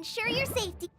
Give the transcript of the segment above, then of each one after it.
ensure your safety.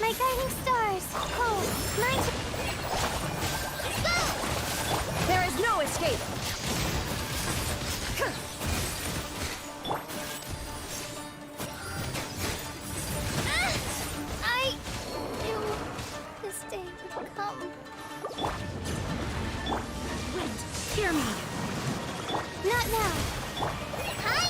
My guiding stars. Cold. Mine. Go! There is no escape! I knew this day would come. Wind, hear me! Not now. Hi!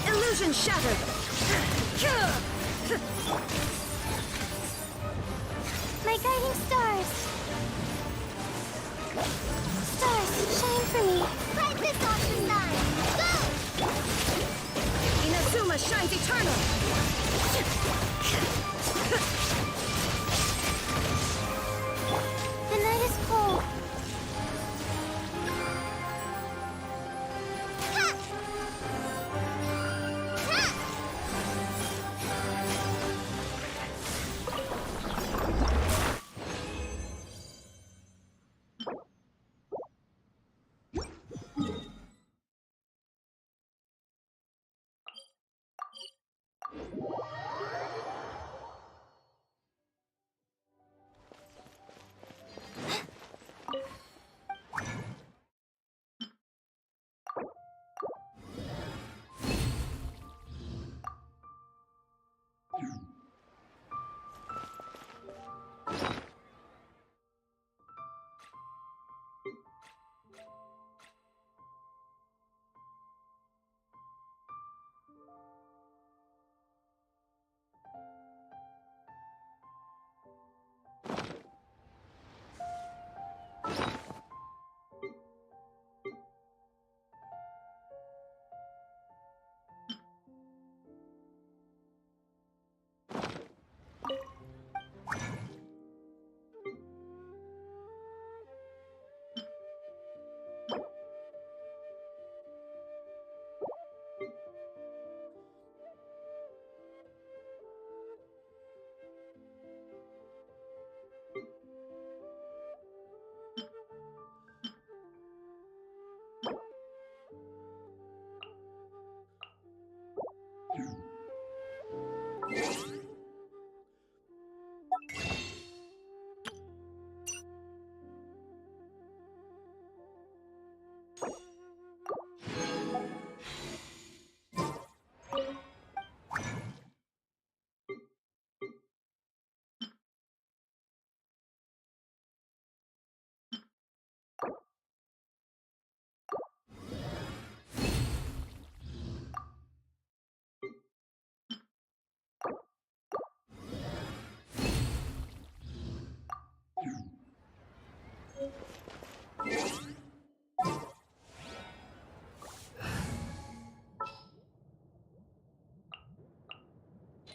Illusion shattered! My guiding stars. Stars, shine for me. Brightness option 9. Go! Inazuma shines eternal! The night is cold. Ha! Ha!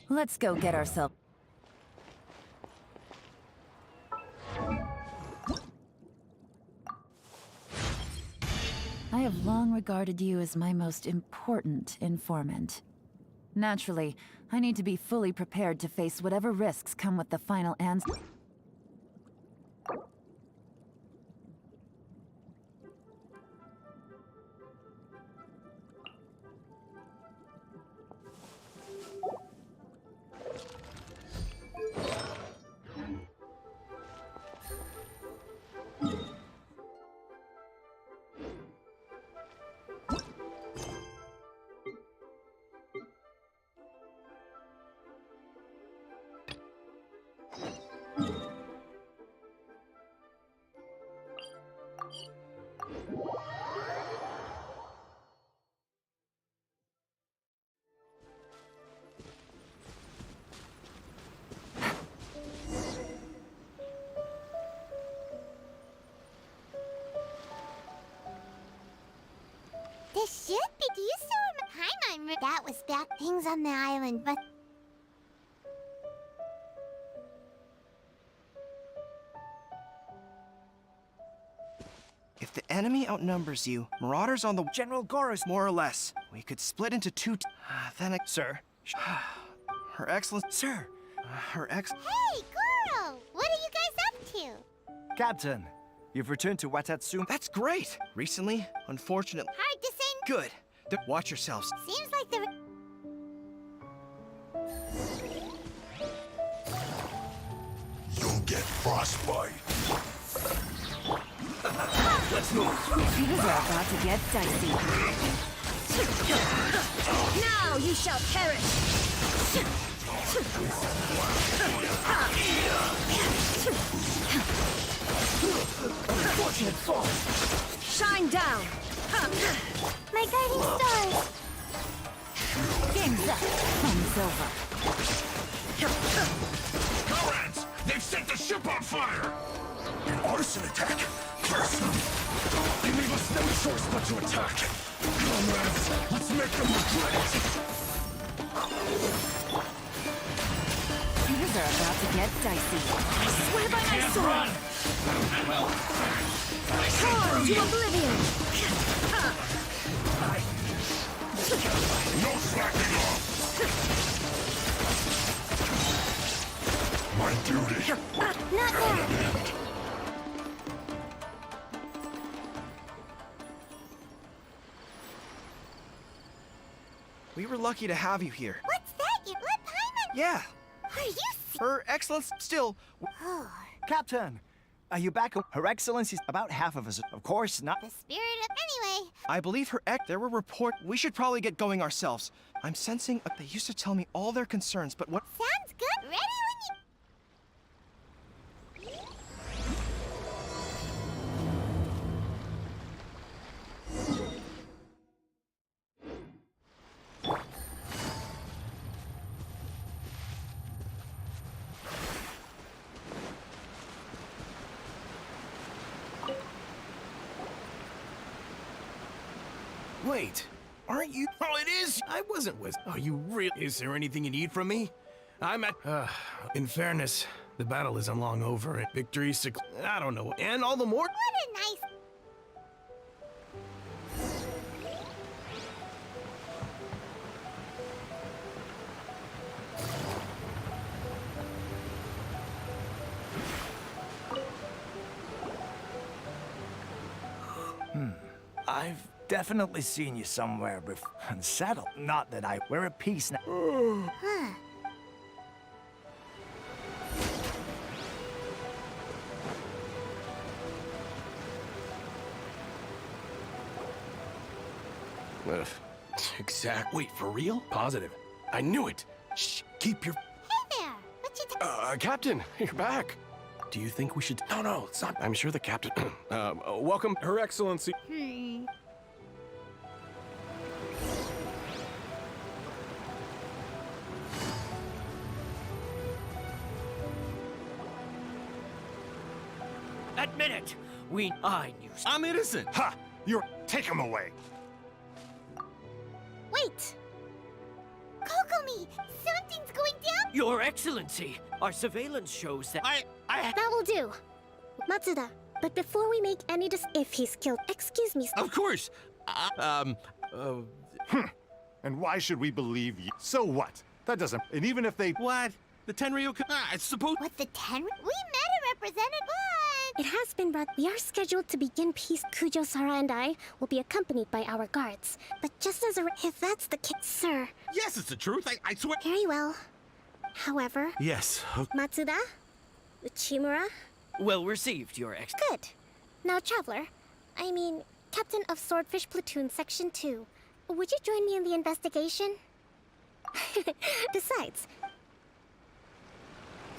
Let's go get ourselves. I have long regarded you as my most important informant. Naturally, I need to be fully prepared to face whatever risks come with the final answer. This should be. Do you still remember? Hi, Mime. That was back things on the island, but. If the enemy outnumbers you, Marauders on the General Goros, more or less. We could split into two. Sir. Her Excellency. Sir. Her Ex. Hey, Goro! What are you guys up to? Captain, you've returned to Watatsumi. That's great. Recently, unfortunately. Hard to say. Good. Watch yourselves. Seems like the. You'll get frostbite. Let's move. Things are about to get dicey. Now you shall perish! Unfortunate fall. Shine down! My guiding stars! Game's up. Home's over. Comrades, they've set the ship on fire! An arson attack! Curse them! They leave us no choice but to attack! Comrades, let's make them regret it! Things are about to get dicey. I swear by my sword! Torn to oblivion! No slacking off! My duty! Not now! We were lucky to have you here. What's that? You let Paimon? Yeah. Are you Her Excellency still. Oh, Captain, are you back? Her Excellency's about half of us. Of course not. the spirit of. Anyway, I believe her There were reports. We should probably get going ourselves. I'm sensing. They used to tell me all their concerns, but what? sounds good. Ready Wait, aren't you? Oh, it is! I wasn't with. Oh, you really? Is there anything you need from me? I'm at. In fairness, the battle isn't long over. And victory's. I don't know. And all the more. What a nice. I've definitely seen you somewhere before. Unsettled. Not that we're at peace now. Huh. Exact. Wait, for real? Positive. I knew it. Shh. Keep your. Hey there. What you Captain, you're back. Do you think we should? No, it's not. I'm sure the captain. Welcome, Her Excellency. Admit it! I knew. I'm innocent. Ha! Take him away! Wait! Kokomi! Something's going down! Your Excellency, our surveillance shows that That will do. Matsuda, but before we make any if he's killed, excuse me. Of course. And why should we believe you? So what? That doesn't... And even if they... What? The Tenryu... I suppose... What, the Ten? We met a representative, but... It has been brought. We are scheduled to begin peace. Kujo, Sara, and I will be accompanied by our guards. But just as a... If that's the case, sir. Yes, it's the truth. I swear... Very well. However, Yes. Matsuda, Uchimura, Well received, Your Ex. good. Now, Traveler, I mean, Captain of Swordfish Platoon Section 2, would you join me in the investigation? Besides,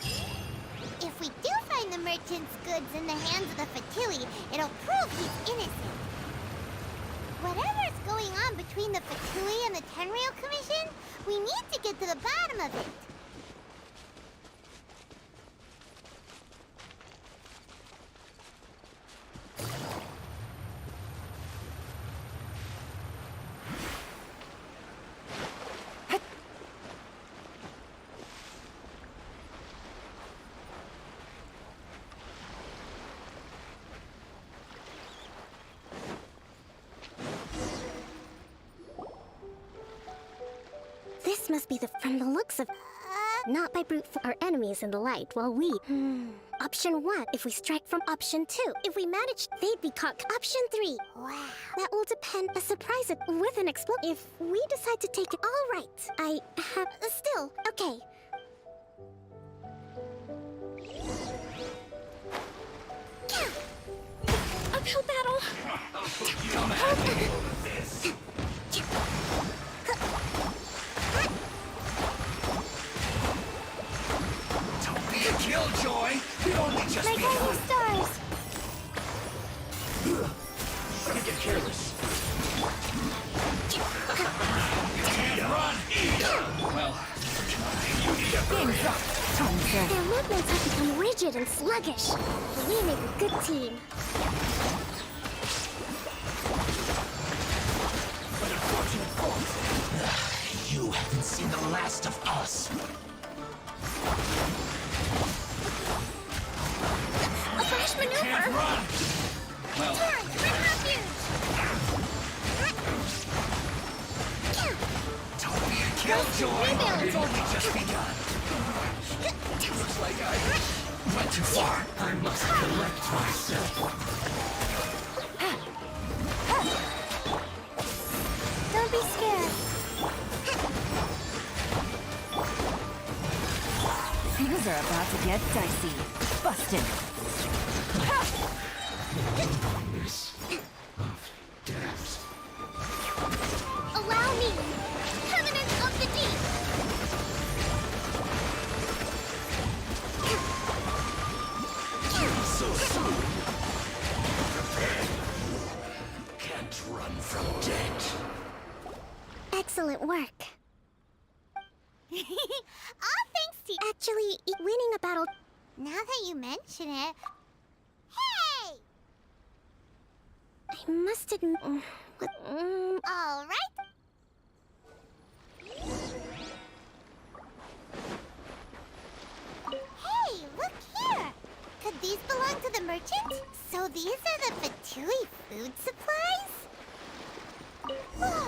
If we do find the merchant's goods in the hands of the Fatui, it'll prove he's innocent. Whatever's going on between the Fatui and the Tenryu Commission, we need to get to the bottom of it. this must be from the looks of... Not by brute our enemies in the light, while we... Option 1, if we strike from option 2. If we manage, they'd be caught. Option 3. Wow. That will depend. A surprise with an explosion. If we decide to take it, all right. I have... still, okay. Uphill battle. Don't be a killjoy. You've only just My begun. guiding stars. Gonna get careless. Can't run either. Well, you need a hurry up. Time, sir. Their movements have become rigid and sluggish. We make a good team. But unfortunate fault. You haven't seen the last of us. A flash Can't maneuver! run. Well, Turn, refuge. don't be a killjoy. You've only just begun. Looks like I went too far. I must collect myself. Don't be scared. Things are about to get dicey. Busted. Miss of death. Allow me. Covenant of the Deep. So soon. Can't run from dead. Excellent work. All thanks to... Actually, winning a battle... Now that you mention it... Hey! I must admit... All right. Hey, look here. Could these belong to the merchant? So these are the Fatui food supplies? Whoa!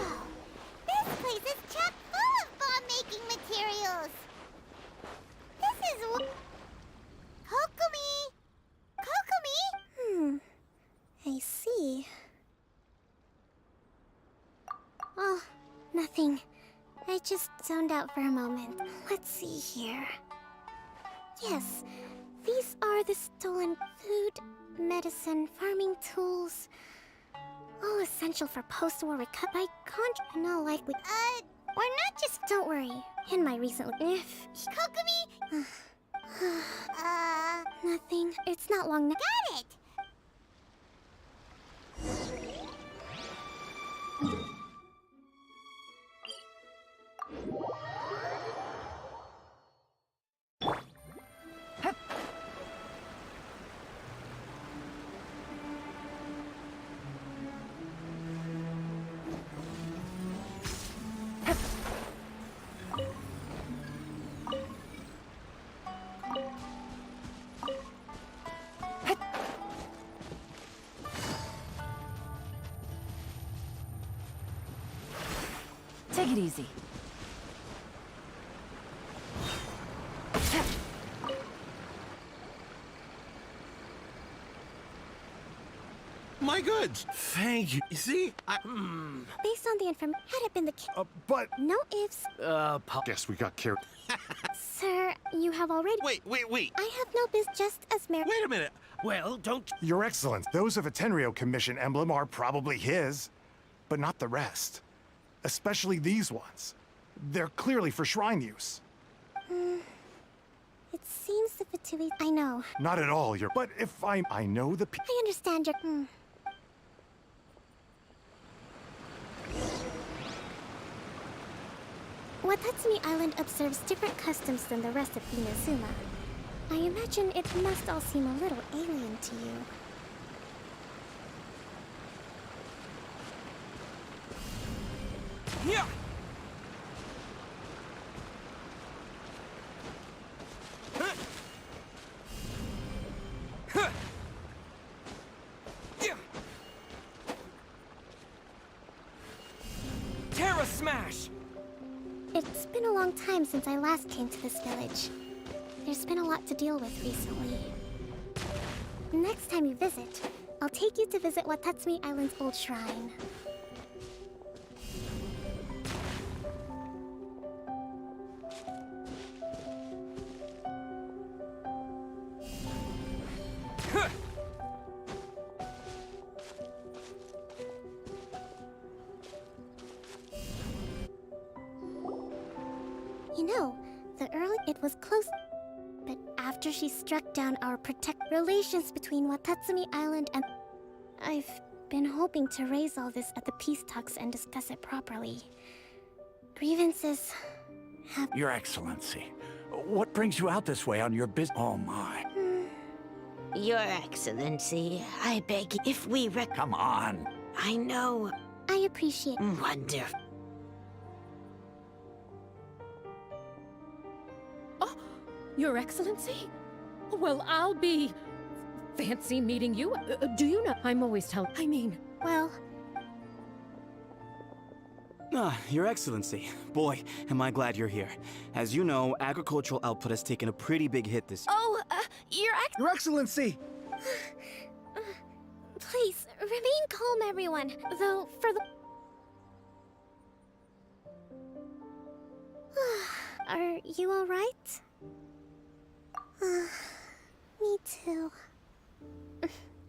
This place is chock full of bomb-making materials. This is... Kokomi! Kokomi! I see. Oh, nothing. I just zoned out for a moment. Let's see here. Yes, these are the stolen food, medicine, farming tools. All essential for post-war recovery. In all likelihood. We're not just... Don't worry. In my recent... If... Kokomi! Nothing. It's not long now. Got it! Take it easy. My goods. Thank you. You see, Based on the information, had it been the case, But no ifs. guess we got carried. Sir, you have already. wait. I have no business just as Mary. Wait a minute. Well, don't. Your Excellence, those of a Tenryo Commission emblem are probably his, but not the rest. Especially these ones. They're clearly for shrine use. It seems the Fatui. I know. Not at all, your. But if I know the. I understand your. Watatsumi Island observes different customs than the rest of Inazuma. I imagine it must all seem a little alien to you. Yeah. Terra Smash! It's been a long time since I last came to this village. There's been a lot to deal with recently. Next time you visit, I'll take you to visit Watatsumi Island's old shrine. You know, it was close. But after she struck down our relations between Watatsumi Island and... I've been hoping to raise all this at the peace talks and discuss it properly. Grievances have... Your Excellency, what brings you out this way on your business? Oh my. Your Excellency, I beg you, if we Come on. I know. I appreciate... Wonderful. Your Excellency? Well, I'll be... fancy meeting you. Do you know? I'm always telling... I mean... Well... Your Excellency. Boy, am I glad you're here. As you know, agricultural output has taken a pretty big hit this... Oh, Your Excellency! Please, remain calm, everyone. Though, for the... Are you alright? Me too.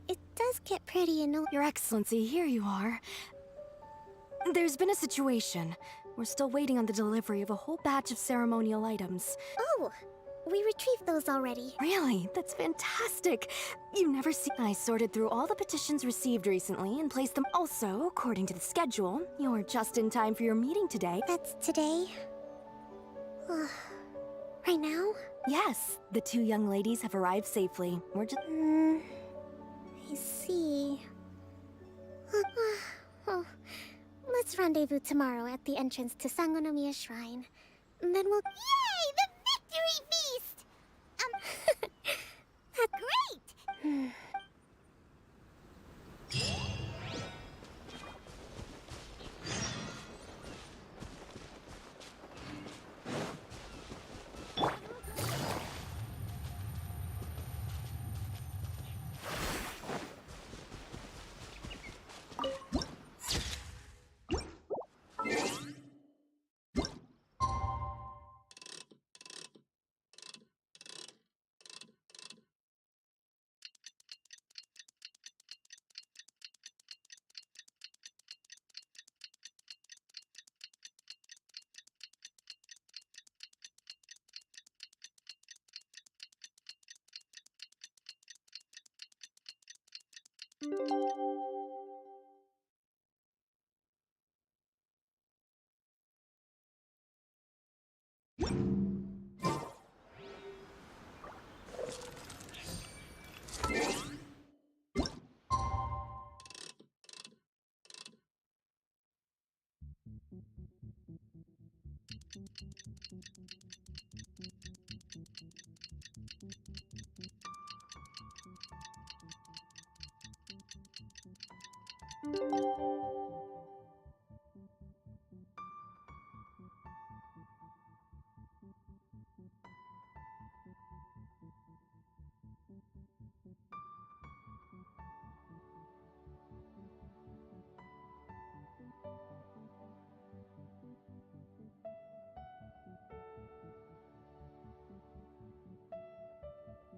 It does get pretty annoying. Your Excellency, here you are. There's been a situation. We're still waiting on the delivery of a whole batch of ceremonial items. Oh, we retrieved those already. Really? That's fantastic. You never see. I sorted through all the petitions received recently and placed them. Also, according to the schedule, you're just in time for your meeting today. That's today? Right now? Yes, the two young ladies have arrived safely. We're just... I see. Well, let's rendezvous tomorrow at the entrance to Sangonomiya Shrine. And then we'll... Yay! The victory feast! That's great!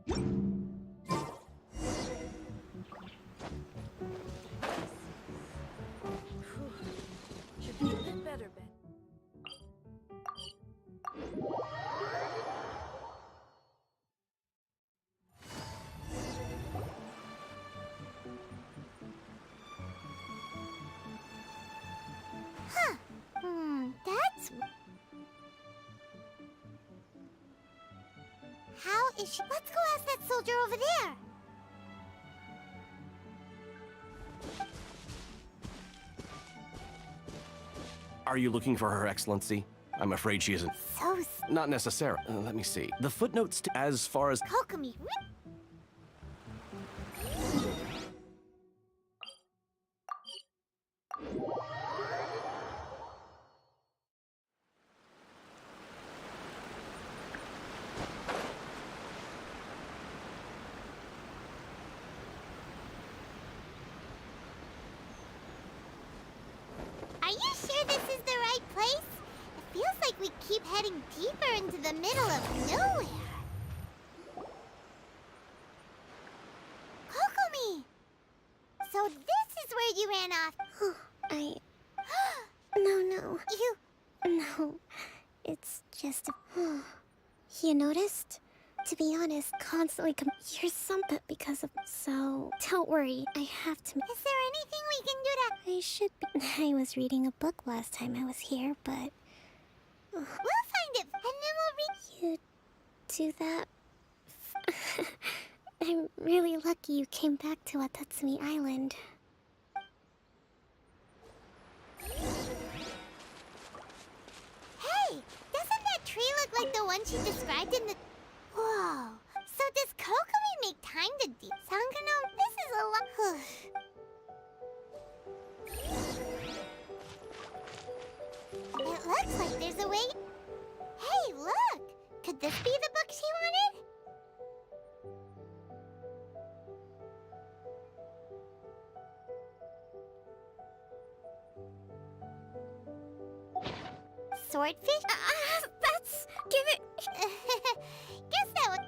Should be a bit better, Ben. That's... How is she? Let's go ask that soldier over there. Are you looking for Her Excellency? I'm afraid she isn't. So... Not necessarily. Let me see. The footnotes as far as... Kokomi. Are you sure this is the right place? It feels like we keep heading deeper into the middle of nowhere. Kokomi! So this is where you ran off. No. You... No. It's just a... You noticed? To be honest, constantly you're something because of... So, don't worry. I have to... Is there anything we can do to... I should be... I was reading a book last time I was here, but... We'll find it, and then we'll read... You do that? I'm really lucky you came back to Watatsumi Island. Hey! Doesn't that tree look like the one she described in the... Whoa! So does Kokomi make time to Sangano? This is a lot... It looks like there's a way... Hey, look! Could this be the book she wanted? Swordfish? That's... Give it... Guess that would...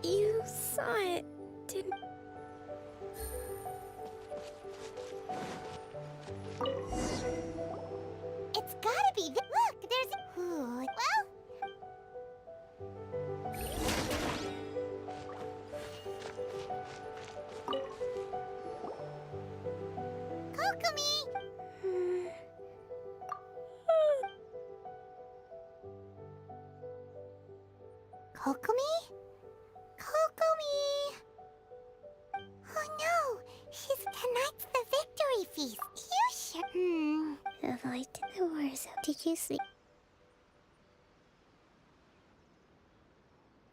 You saw it, didn't... It's gotta be... Look, there's... Ooh, well... Kokomi! Kokomi? Kokomi! Oh no! Tonight's the victory feast! You sure? Avoid the war zone. Did you sleep?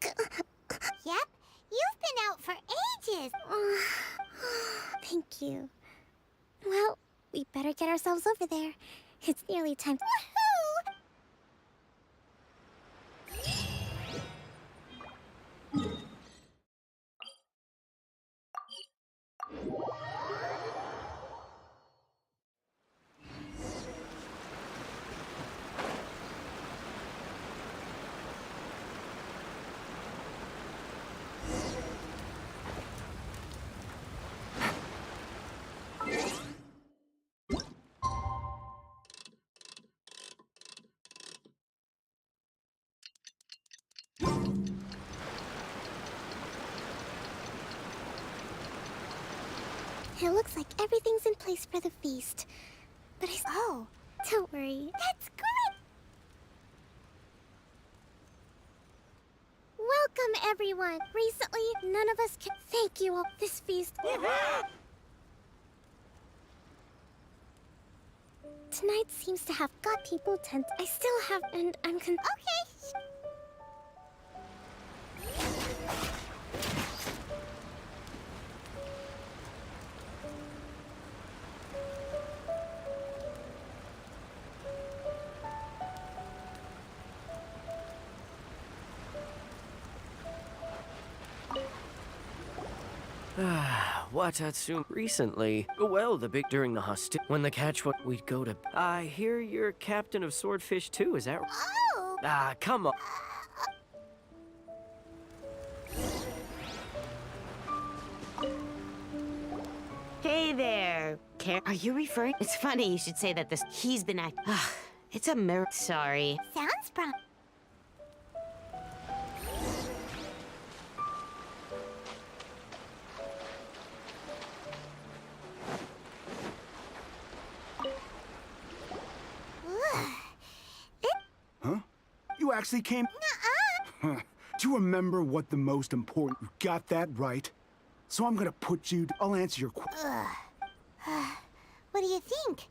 Yep, you've been out for ages! Thank you. Well, we better get ourselves over there. It's nearly time. Woohoo! It looks like everything's in place for the feast. But Oh, don't worry. that's great! Welcome, everyone. Recently, none of us can thank you all. This feast... Tonight seems to have got people tense. I still have... And I'm Okay. Watatsu recently. Well, during the when the catch what we'd go to. I hear you're captain of Swordfish too, is that right? Oh! Come on. Hey there. Are you referring? It's funny you should say that he's been act. It's a mirror. Sorry. Sounds prom. Huh? You actually came... Nuh-uh. Do you remember what the most important... You got that right? So I'm gonna put you... I'll answer your question. What do you think?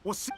Well, see...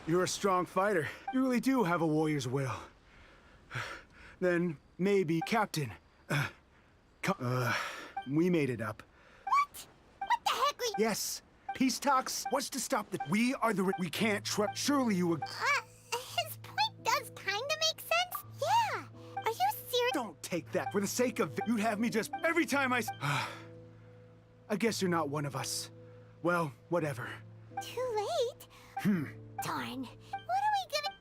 You're a strong fighter. You really do have a warrior's will. Then maybe, Captain. We made it up. What? What the heck we... Yes, peace talks. What's to stop the... We are the... We can't trust... Surely you would... His point does kinda make sense. Yeah. Are you serious? Don't take that. For the sake of... You'd have me just... Every time I... I guess you're not one of us. Well, whatever. Too late? Darn. What are we gonna...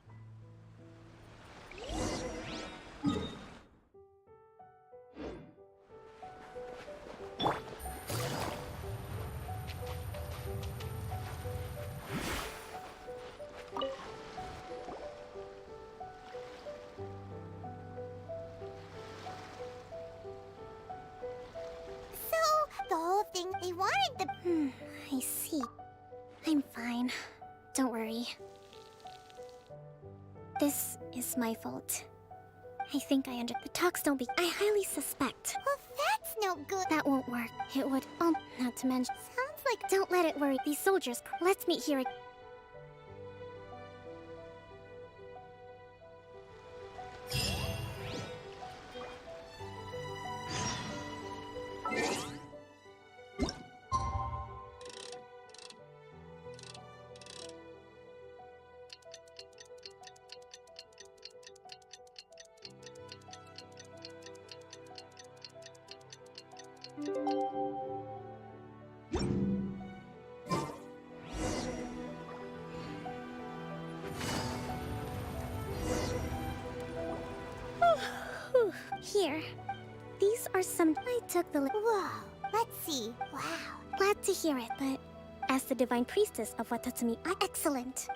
So, the whole thing, they wanted the... I see. I'm fine. Don't worry. This is my fault. I think I the talks don't be... I highly suspect. Well, that's no good. That won't work. It would... not to mention... Sounds like... Don't let it worry. These soldiers... Let's meet here. Here. These are some... I took the... Whoa. Let's see. Wow. Glad to hear it, but... As the Divine Priestess of Watatsumi, excellent.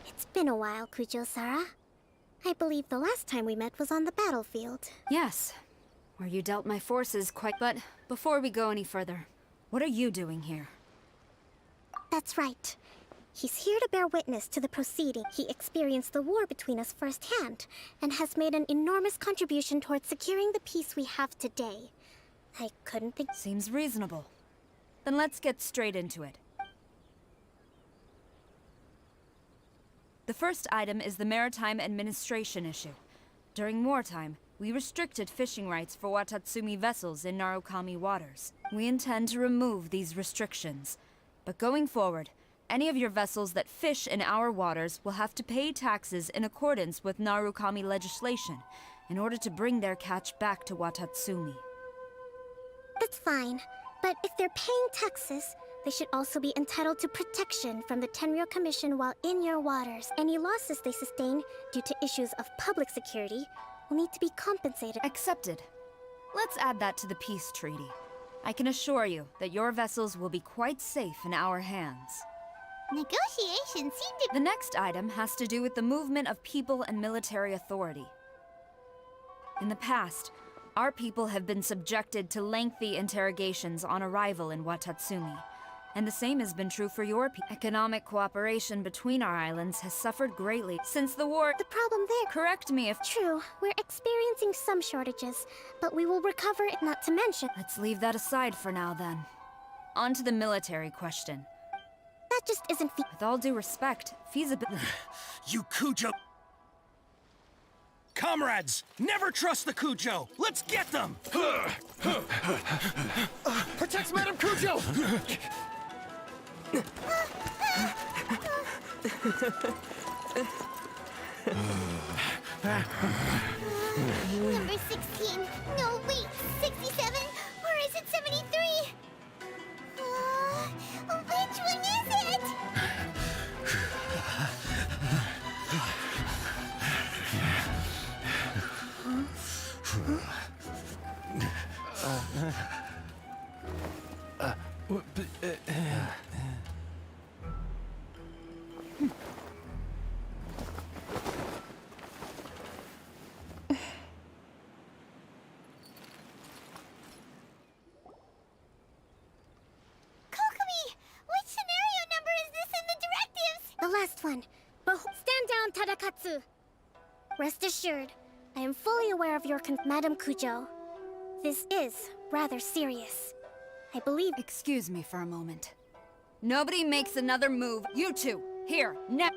It's been a while, Kujo-Sara. I believe the last time we met was on the battlefield. Yes, where you dealt my forces quite. But before we go any further, what are you doing here? That's right. He's here to bear witness to the proceeding. He experienced the war between us firsthand, and has made an enormous contribution towards securing the peace we have today. I couldn't think— Seems reasonable. Then let's get straight into it. The first item is the Maritime Administration issue. During wartime, we restricted fishing rights for Watatsumi vessels in Narukami waters. We intend to remove these restrictions. But going forward, any of your vessels that fish in our waters will have to pay taxes in accordance with Narukami legislation in order to bring their catch back to Watatsumi. That's fine, but if they're paying taxes, they should also be entitled to protection from the Tenryou Commission while in your waters. Any losses they sustain due to issues of public security will need to be compensated. Accepted. Let's add that to the peace treaty. I can assure you that your vessels will be quite safe in our hands. Negotiations seem to— The next item has to do with the movement of people and military authority. In the past, our people have been subjected to lengthy interrogations on arrival in Watatsumi, and the same has been true for your people. Economic cooperation between our islands has suffered greatly since the war. The problem there— Correct me if— True, we're experiencing some shortages, but we will recover it, not to mention— Let's leave that aside for now, then. On to the military question. That just isn't With all due respect, feasibility— You Kujo... Comrades, never trust the Kujo! Let's get them! Protect Madame Kujo! Number 16. No, wait. 67? Or is it 73? Which one is it? The last one. Stand down, Tadakatsu. Rest assured, I am fully aware of your Madame Kujo. This is rather serious. I believe— Excuse me for a moment. Nobody makes another move. You two, here, now.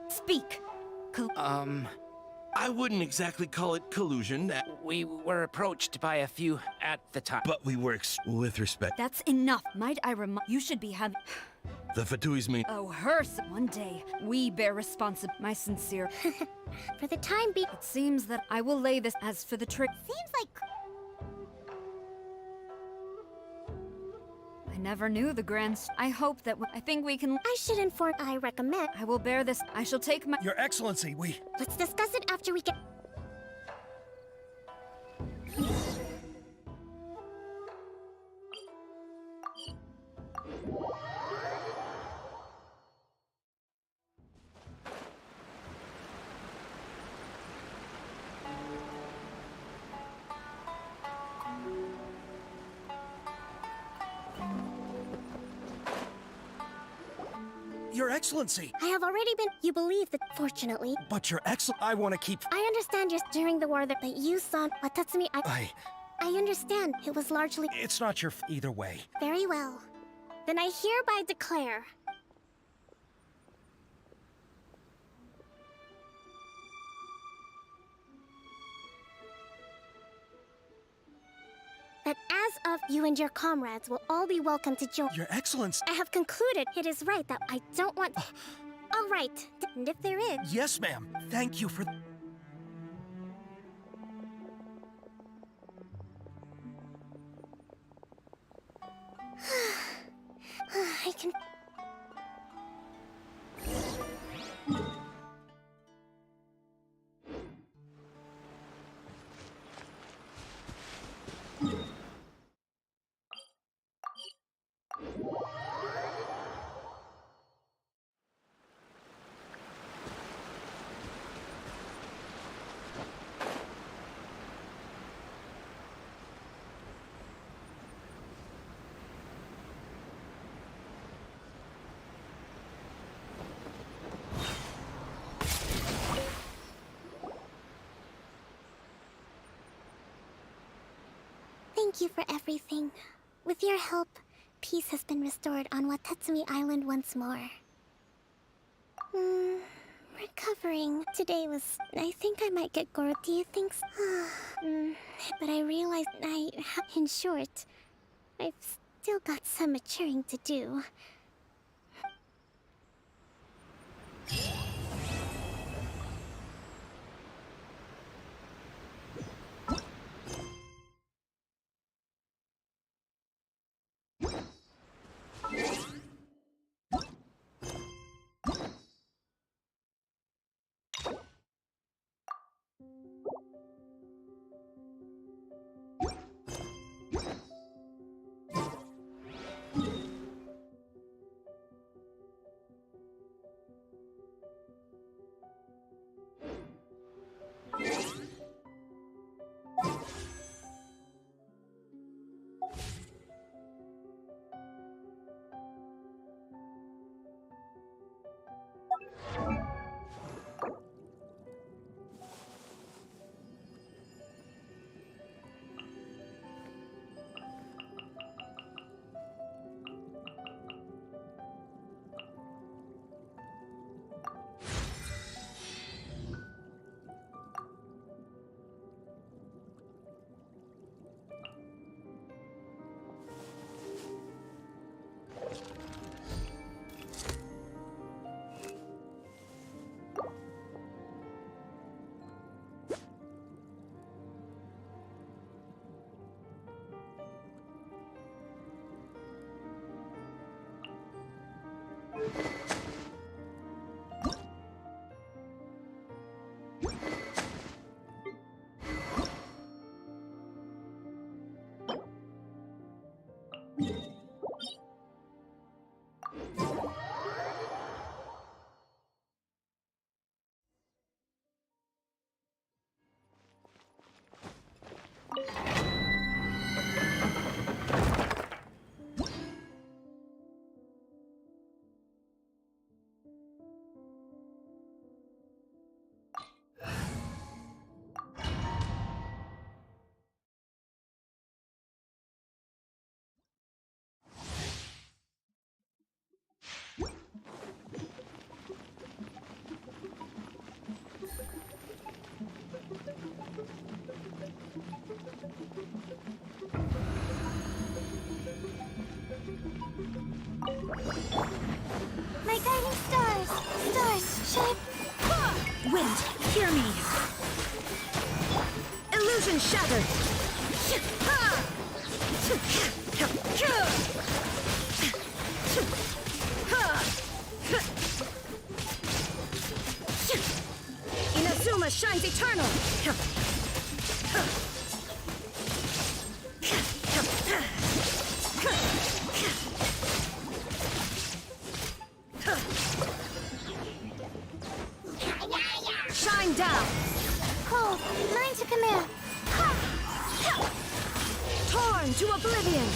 Speak. I wouldn't exactly call it collusion. We were approached by a few at the time. But we were with respect. That's enough. Might I remind— You should be having— The Fatuis mean— Oh, her— One day, we bear responsibility. My sincere— For the time being— It seems that I will lay this as for the trick. Seems like— I never knew the grand— I hope that— I think we can— I should inform— I recommend— I will bear this. I shall take my— Your Excellency, we— Let's discuss it after we get— Your Excellency! I have already been— You believe that— Fortunately— But Your Excellence, I want to keep— I understand during the war that you saw Watatsumi— I understand. It was largely— It's not your either way. Very well. Then I hereby declare— that as of you and your comrades will all be welcome to join— Your Excellency! I have concluded it is right that I don't want— All right. And if there is— Yes, ma'am. Thank you for— I can— Thank you for everything. With your help, peace has been restored on Watatsumi Island once more. Recovering. Today was... I think I might get Goro. Do you think so? But I realized in short, I've still got some maturing to do. My guiding stars! Stars, shine! Wind, hear me! Illusion shattered! Inazuma shines eternal! Shine down! Cold, mine to command! Torn to oblivion!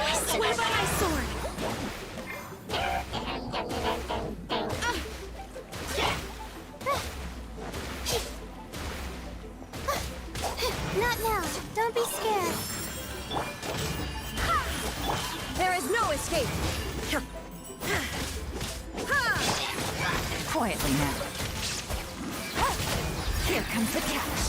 I swear by my sword! Not now. Don't be scared. There is no escape! Quietly now. Here comes the catch.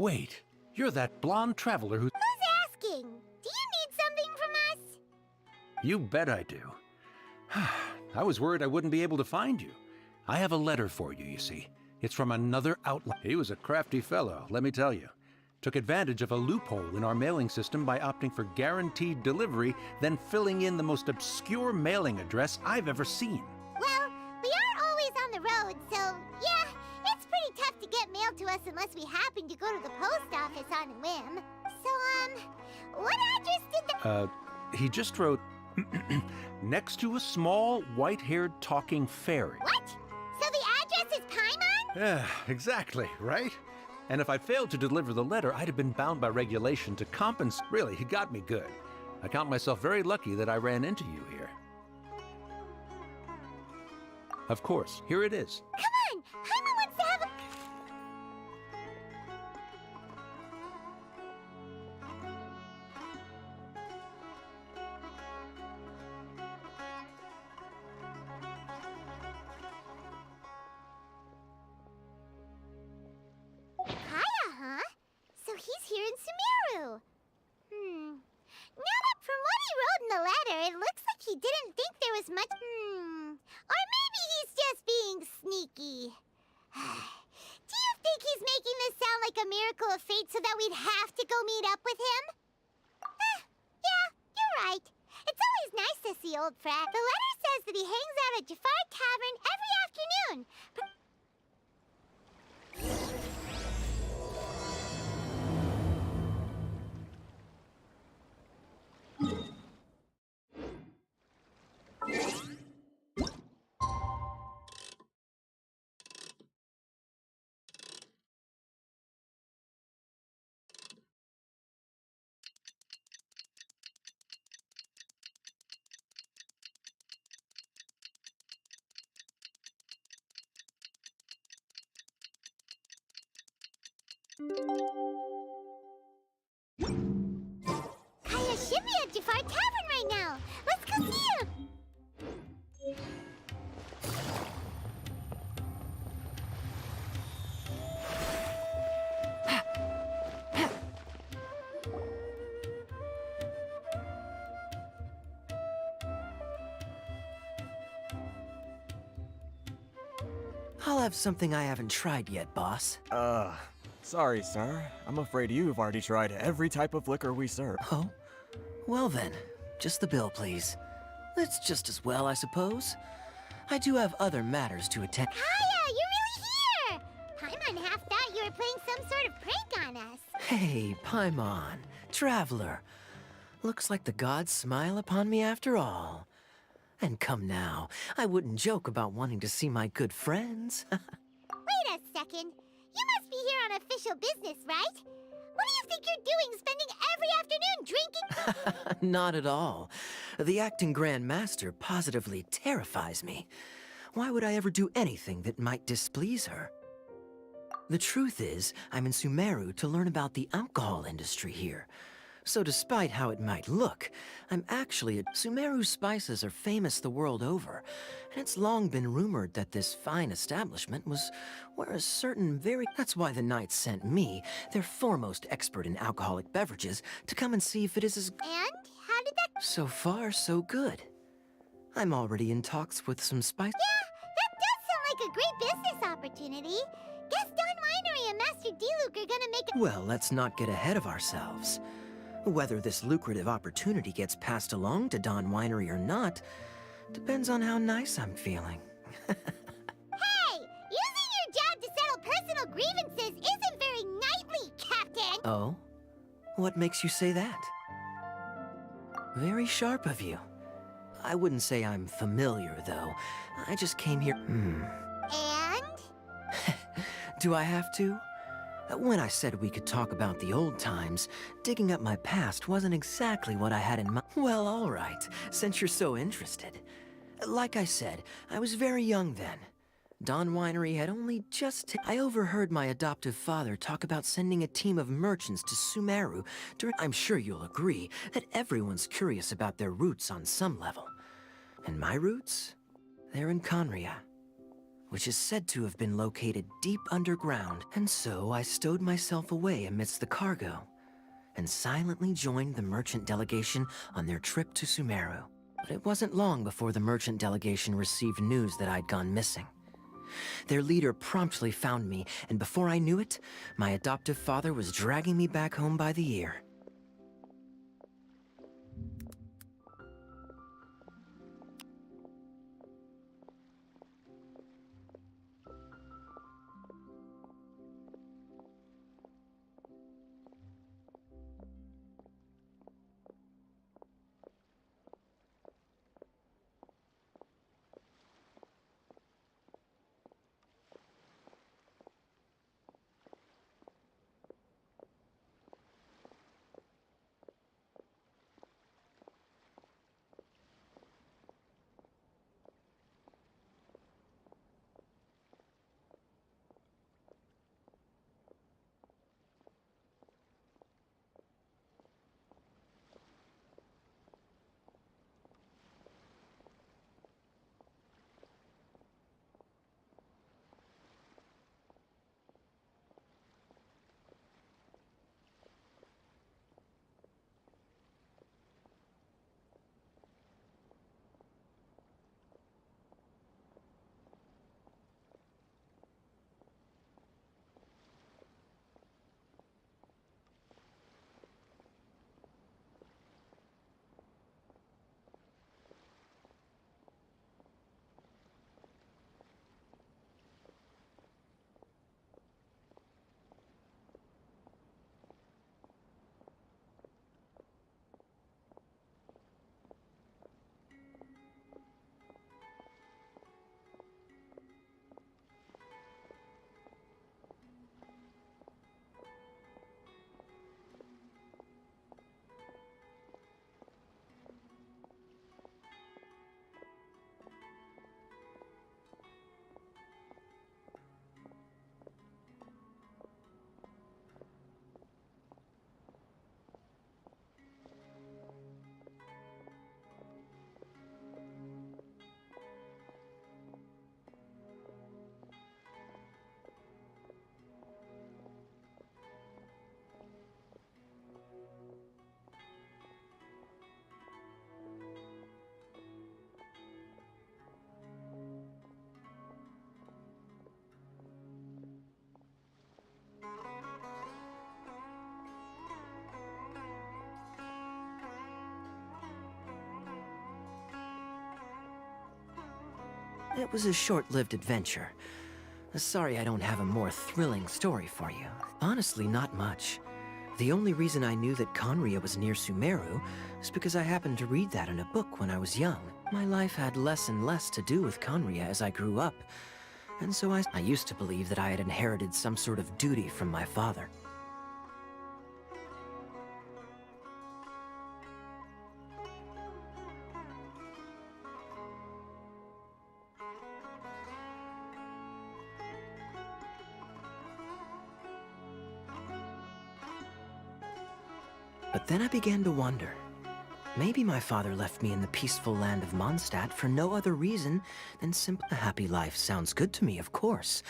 Wait, you're that blonde traveler who... Who's asking? Do you need something from us? You bet I do. I was worried I wouldn't be able to find you. I have a letter for you, you see. It's from another outlaw. He was a crafty fellow, let me tell you. Took advantage of a loophole in our mailing system by opting for guaranteed delivery, then filling in the most obscure mailing address I've ever seen. Well, we are always on the road, so yeah, it's pretty tough to get mail to us unless we happen to go to the post office on a whim. So, what address did the... He just wrote, next to a small, white-haired talking fairy. What? So the address is Paimon? Yeah, exactly, right? And if I failed to deliver the letter, I'd have been bound by regulation to compensate. Really, he got me good. I count myself very lucky that I ran into you here. Of course, here it is. Come on! Paimon wants to have a... Kaya, huh? So he's here in Sumeru. Now that from what he wrote in the letter, it looks like he didn't think there was much... Or maybe he's just being sneaky. Do you think he's making this sound like a miracle of fate so that we'd have to go meet up with him? Yeah, you're right. It's always nice to see old friends. The letter says that he hangs out at Jafar Tavern every afternoon. Kaya should be at Jafar Tavern right now. Let's go see him. I'll have something I haven't tried yet, boss. Sorry, sir. I'm afraid you've already tried every type of liquor we serve. Oh? Well then, just the bill, please. That's just as well, I suppose. I do have other matters to attend. Kaya, you're really here! Paimon half thought you were playing some sort of prank on us. Hey, Paimon, traveler. Looks like the gods smile upon me after all. And come now, I wouldn't joke about wanting to see my good friends. Wait a second. You must be here on official business, right? What do you think you're doing, spending every afternoon drinking? Not at all. The acting Grand Master positively terrifies me. Why would I ever do anything that might displease her? The truth is, I'm in Sumeru to learn about the alcohol industry here. So despite how it might look, I'm actually Sumeru spices are famous the world over, and it's long been rumored that this fine establishment was where a certain That's why the Knights sent me, their foremost expert in alcoholic beverages, to come and see if it is as... And? How did that... So far, so good. I'm already in talks with some spice... Yeah, that does sound like a great business opportunity. Guess Don Winery and Master D-Luke are gonna make a... Well, let's not get ahead of ourselves. Whether this lucrative opportunity gets passed along to Don Winery or not, depends on how nice I'm feeling. Hey! Using your job to settle personal grievances isn't very knightly, Captain! Oh? What makes you say that? Very sharp of you. I wouldn't say I'm familiar, though. I just came here... And? Do I have to? When I said we could talk about the old times, digging up my past wasn't exactly what I had in mind. Well, all right, since you're so interested. Like I said, I was very young then. Don Winery had only just... I overheard my adoptive father talk about sending a team of merchants to Sumeru during... I'm sure you'll agree that everyone's curious about their roots on some level. And my roots? They're in Conria. which is said to have been located deep underground. And so I stowed myself away amidst the cargo and silently joined the merchant delegation on their trip to Sumeru. But it wasn't long before the merchant delegation received news that I'd gone missing. Their leader promptly found me, and before I knew it, my adoptive father was dragging me back home by the ear. It was a short-lived adventure. Sorry I don't have a more thrilling story for you. Honestly, not much. The only reason I knew that Conria was near Sumeru is because I happened to read that in a book when I was young. My life had less and less to do with Conria as I grew up, and so I used to believe that I had inherited some sort of duty from my father. But then I began to wonder. Maybe my father left me in the peaceful land of Mondstadt for no other reason than simply a happy life sounds good to me, of course.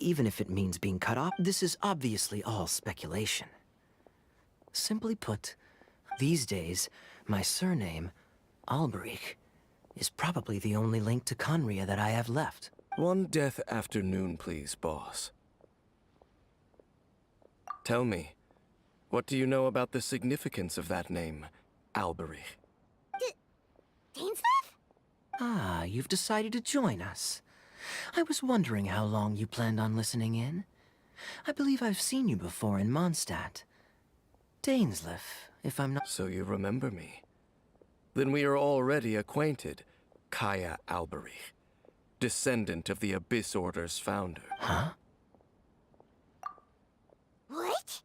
Even if it means being cut off, this is obviously all speculation. Simply put, these days, my surname, Alberich, is probably the only link to Conria that I have left. One death afternoon, please, boss. Tell me, what do you know about the significance of that name, Alberich? Dainsleif? Ah, you've decided to join us. I was wondering how long you planned on listening in. I believe I've seen you before in Mondstadt. Dainsleif, if I'm not— So you remember me. Then we are already acquainted, Kaya Alberich, descendant of the Abyss Order's founder. Huh? What?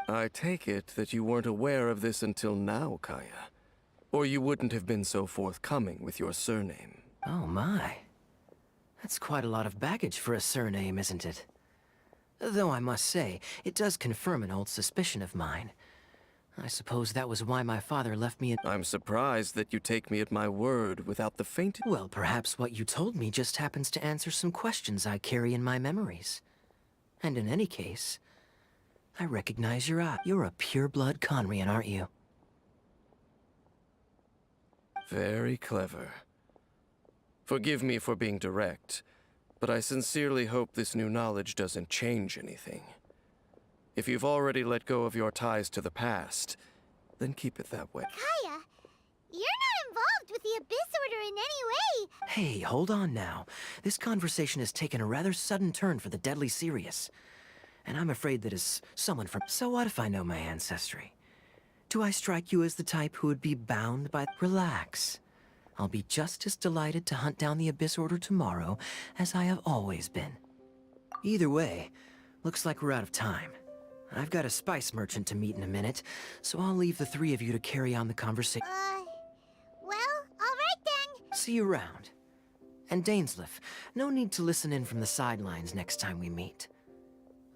I take it that you weren't aware of this until now, Kaya. Or you wouldn't have been so forthcoming with your surname. Oh my. That's quite a lot of baggage for a surname, isn't it? Though I must say, it does confirm an old suspicion of mine. I suppose that was why my father left me in— I'm surprised that you take me at my word without the faintest— Well, perhaps what you told me just happens to answer some questions I carry in my memories. And in any case, I recognize your eye. You're a pure-blood Conrian, aren't you? Very clever. Forgive me for being direct, but I sincerely hope this new knowledge doesn't change anything. If you've already let go of your ties to the past, then keep it that way. Kaya, you're not involved with the Abyss Order in any way. Hey, hold on now. This conversation has taken a rather sudden turn for the deadly serious. And I'm afraid that as someone from— So what if I know my ancestry? Do I strike you as the type who would be bound by— Relax. I'll be just as delighted to hunt down the Abyss Order tomorrow as I have always been. Either way, looks like we're out of time. I've got a spice merchant to meet in a minute, so I'll leave the three of you to carry on the conversation. Well, all right then. See you around. And Dainsleif, no need to listen in from the sidelines next time we meet.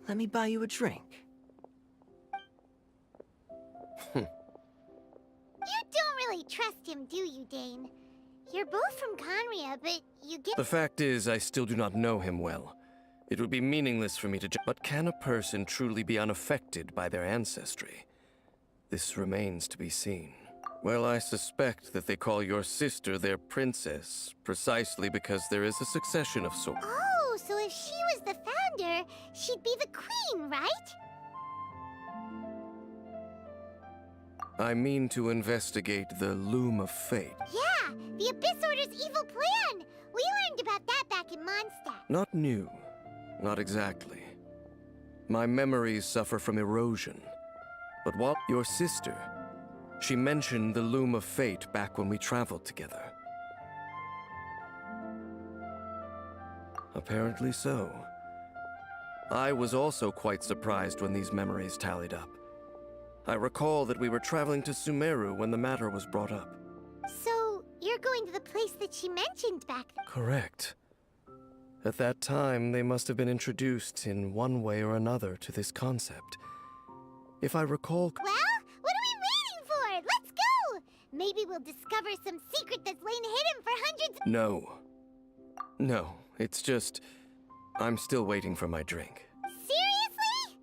Let me buy you a drink. You don't really trust him, do you, Dane? You're both from Conria, but you get— The fact is, I still do not know him well. It would be meaningless for me to But can a person truly be unaffected by their ancestry? This remains to be seen. Well, I suspect that they call your sister their princess, precisely because there is a succession of sorts. Oh, so if she was the founder, she'd be the queen, right? I mean to investigate the Loom of Fate. Yeah, the Abyss Order's evil plan! We learned about that back in Mondstadt. Not new. Not exactly. My memories suffer from erosion. But while your sister, she mentioned the Loom of Fate back when we traveled together. Apparently so. I was also quite surprised when these memories tallied up. I recall that we were traveling to Sumeru when the matter was brought up. So, you're going to the place that she mentioned back then? Correct. At that time, they must have been introduced in one way or another to this concept. If I recall— Well, what are we waiting for? Let's go! Maybe we'll discover some secret that's lain hidden for hundreds— No. No, it's just— I'm still waiting for my drink. Seriously?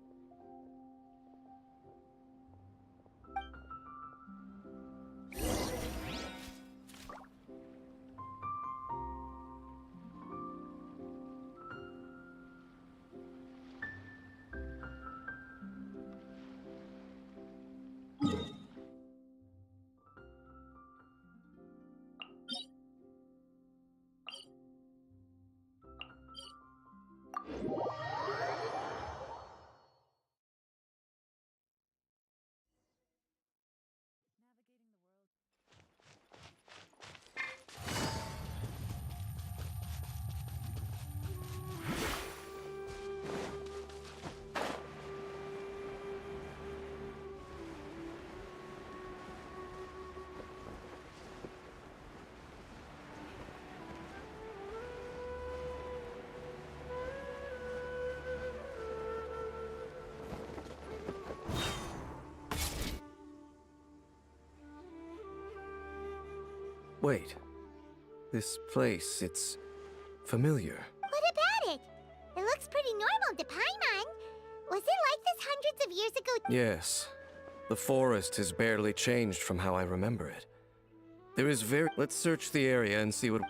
Wait. This place, it's familiar. What about it? It looks pretty normal to Paimon. Was it like this hundreds of years ago? Yes. The forest has barely changed from how I remember it. There is very— Let's search the area and see what—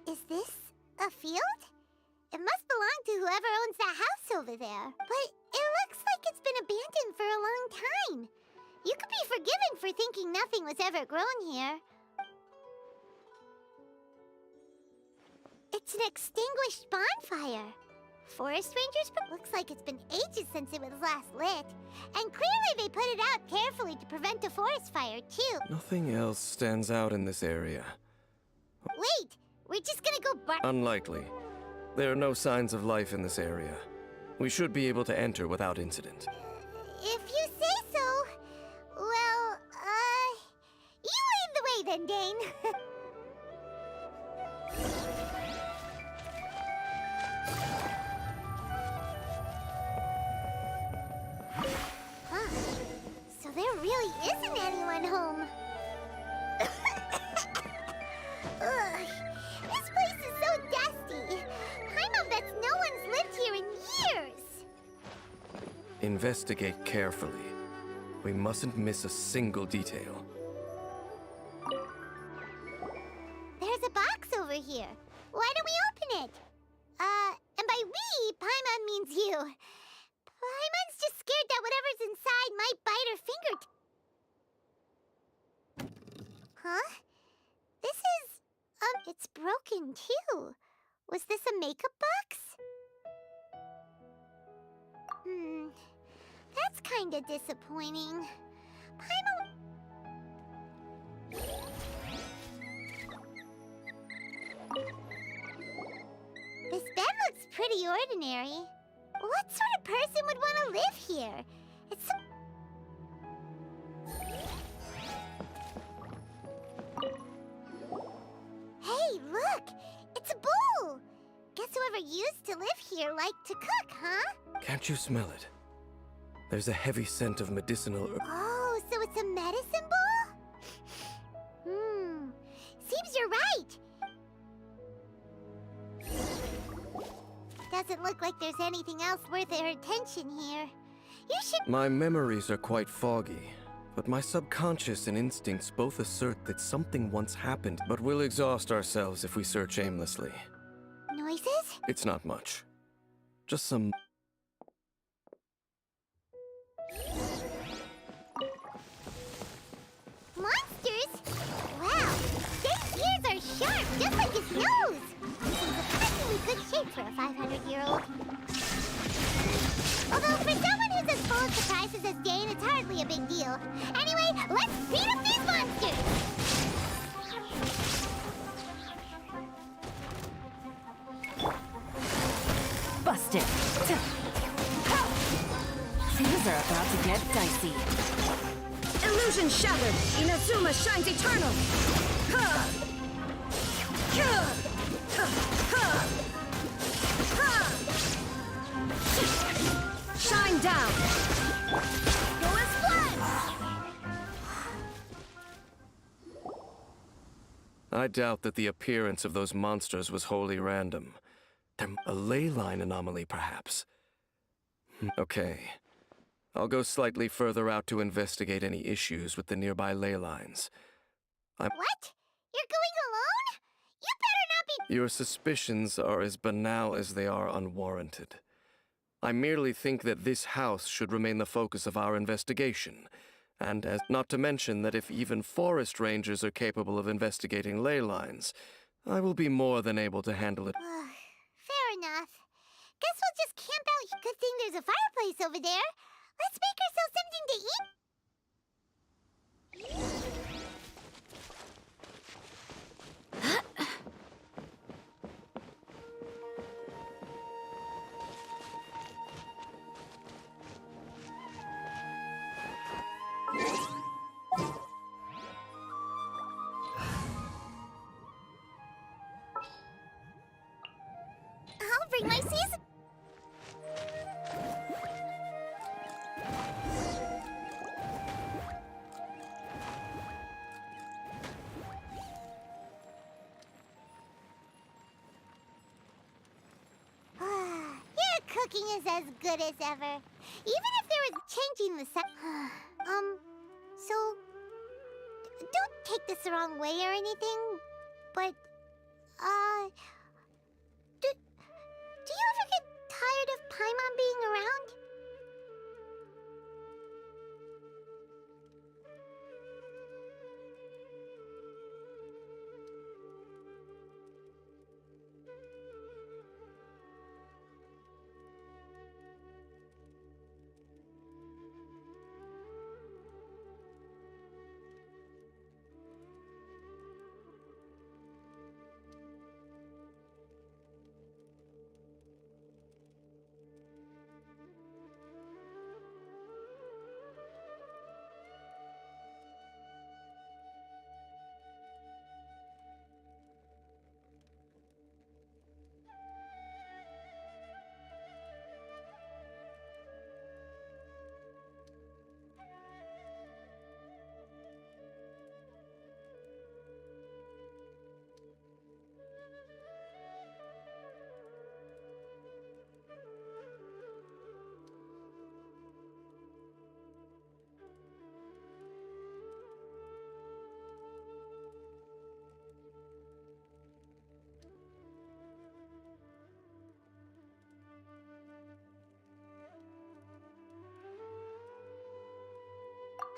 Is this a field? It must belong to whoever owns that house over there. But it looks like it's been abandoned for a long time. You could be forgiven for thinking nothing was ever grown here. It's an extinguished bonfire. Forest rangers, but looks like it's been ages since it was last lit. And clearly they put it out carefully to prevent a forest fire, too. Nothing else stands out in this area. Wait, we're just gonna go Unlikely. There are no signs of life in this area. We should be able to enter without incident. If you say so. Well, you lead the way then, Dane. Huh. Investigate carefully. We mustn't miss a single detail. There's a box over here. Why don't we open it? And by we, Paimon means you. Paimon's just scared that whatever's inside might bite her finger. Huh? This is, it's broken too. Was this a makeup box? That's kinda disappointing. Paimon... This bed looks pretty ordinary. What sort of person would want to live here? It's so... Hey, look! It's a bowl! Guess whoever used to live here liked to cook, huh? Can't you smell it? There's a heavy scent of medicinal herb. Oh, so it's a medicine bowl? Seems you're right. Doesn't look like there's anything else worth their attention here. You should... My memories are quite foggy, but my subconscious and instincts both assert that something once happened, but we'll exhaust ourselves if we search aimlessly. Noises? It's not much. Just some... Monsters? Wow, Dave's ears are sharp, just like his nose. He's surprisingly good shape for a 500-year-old. Although for someone who's as full of surprises as Dane, it's hardly a big deal. Anyway, let's beat up these monsters! Busted! Things are about to get dicey. Illusion shattered! Inazuma shines eternal! Shine down! Go as planned! I doubt that the appearance of those monsters was wholly random. They're a ley line anomaly, perhaps. Okay. I'll go slightly further out to investigate any issues with the nearby ley lines. What? You're going alone? You better not be... Your suspicions are as banal as they are unwarranted. I merely think that this house should remain the focus of our investigation, and as not to mention that if even forest rangers are capable of investigating ley lines, I will be more than able to handle it. Fair enough. Guess we'll just camp out. Good thing there's a fireplace over there. Let's make ourselves something to eat. I'll bring my season. Your cooking is as good as ever. Even if there was changing the so don't take this the wrong way or anything, but do you ever get tired of Paimon being around?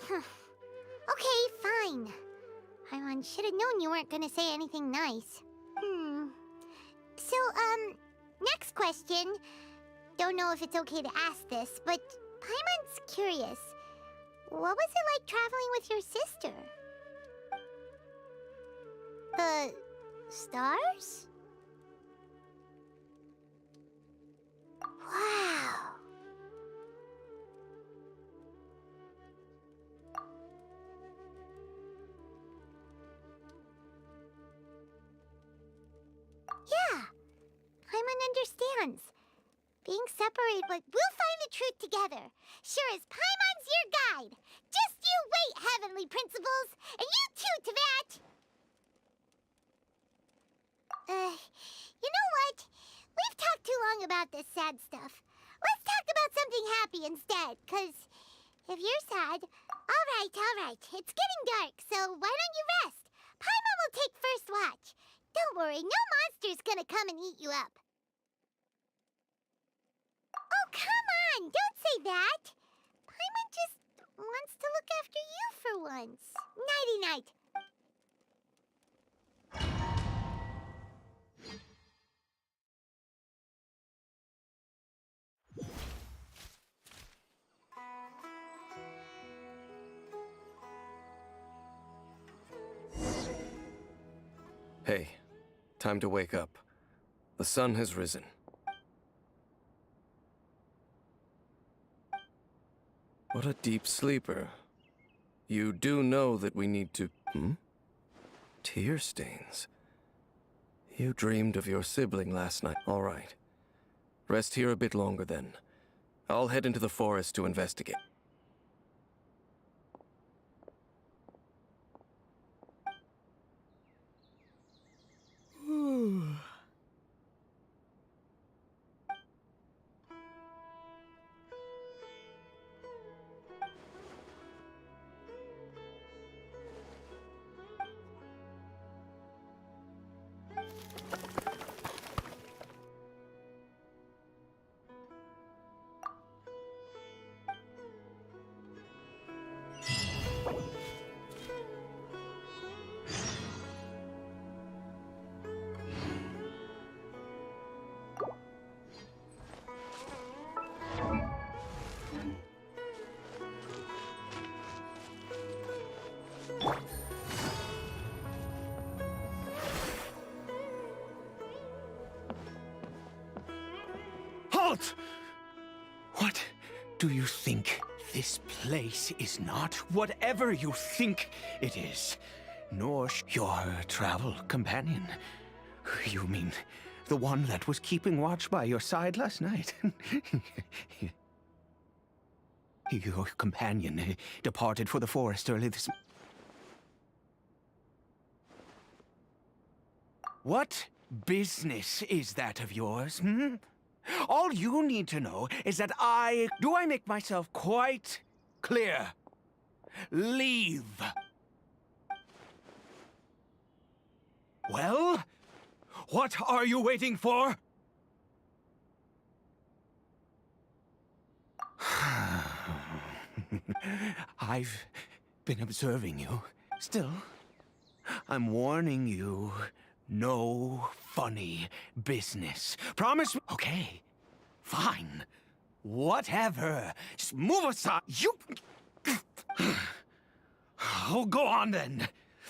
Okay, fine. Paimon should have known you weren't gonna say anything nice. So, next question. Don't know if it's okay to ask this, but Paimon's curious. What was it like traveling with your sister? The stars? Wow. Yeah, Paimon understands. Being separated, but we'll find the truth together. Sure as Paimon's your guide. Just you wait, heavenly principles, and you too, Teyvat. You know what? We've talked too long about this sad stuff. Let's talk about something happy instead, 'cause if you're sad... All right. It's getting dark, so why don't you rest? Paimon will take first watch. Don't worry, no monster's gonna come and eat you up. Oh, come on! Don't say that! Paimon just wants to look after you for once. Nighty-night. Hey, time to wake up. The sun has risen. What a deep sleeper. You do know that we need to... Tear stains. You dreamed of your sibling last night. All right. Rest here a bit longer then. I'll head into the forest to investigate. Halt! What do you think? This place is not whatever you think it is, nor your travel companion. You mean the one that was keeping watch by your side last night? Your companion departed for the forest early this... What business is that of yours, All you need to know is that do I make myself quite clear? Leave. Well, what are you waiting for? I've been observing you. Still, I'm warning you. No funny business. Promise me? Okay, fine. Whatever. Just move aside. You... Oh, go on then.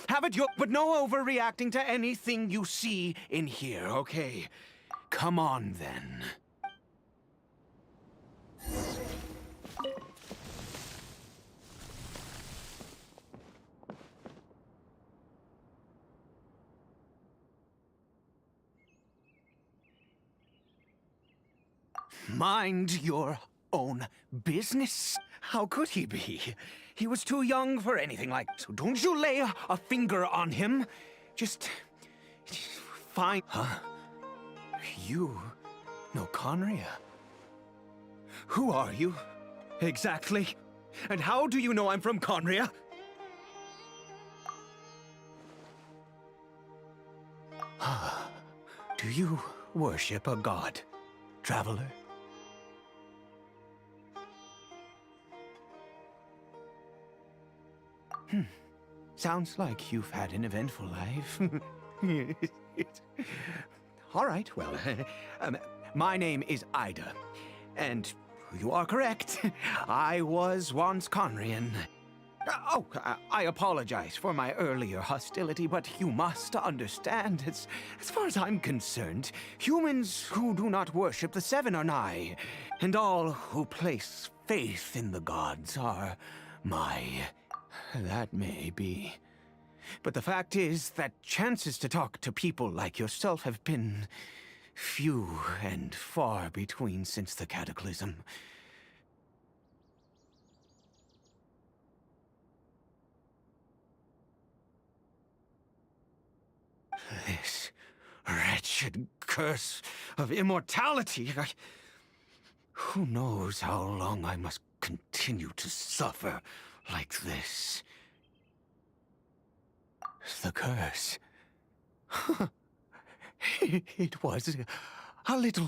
Have it your... But no overreacting to anything you see in here, okay? Come on then. Mind your own business. How could he be? He was too young for anything like... So don't you lay a finger on him. Just... fine. Huh? You know Conria? Who are you? Exactly. And how do you know I'm from Conria? Do you worship a god, traveler? Sounds like you've had an eventful life. All right, well, my name is Ida, and you are correct. I was once Conrian. I apologize for my earlier hostility, but you must understand, as far as I'm concerned, humans who do not worship the Seven are nigh, and all who place faith in the gods are my... That may be. But the fact is that chances to talk to people like yourself have been few and far between since the cataclysm. This wretched curse of immortality. Who knows how long I must continue to suffer like this? The curse. It was a little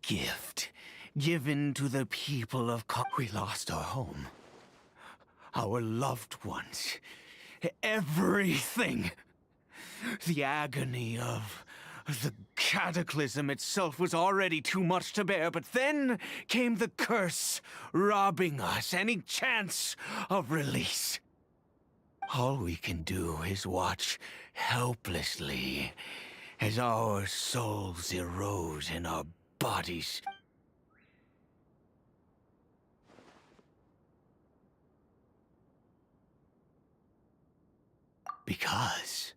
gift given to the people of We lost our home, our loved ones, everything. The agony of the cataclysm itself was already too much to bear, but then came the curse, robbing us any chance of release. All we can do is watch helplessly as our souls erode in our bodies. Because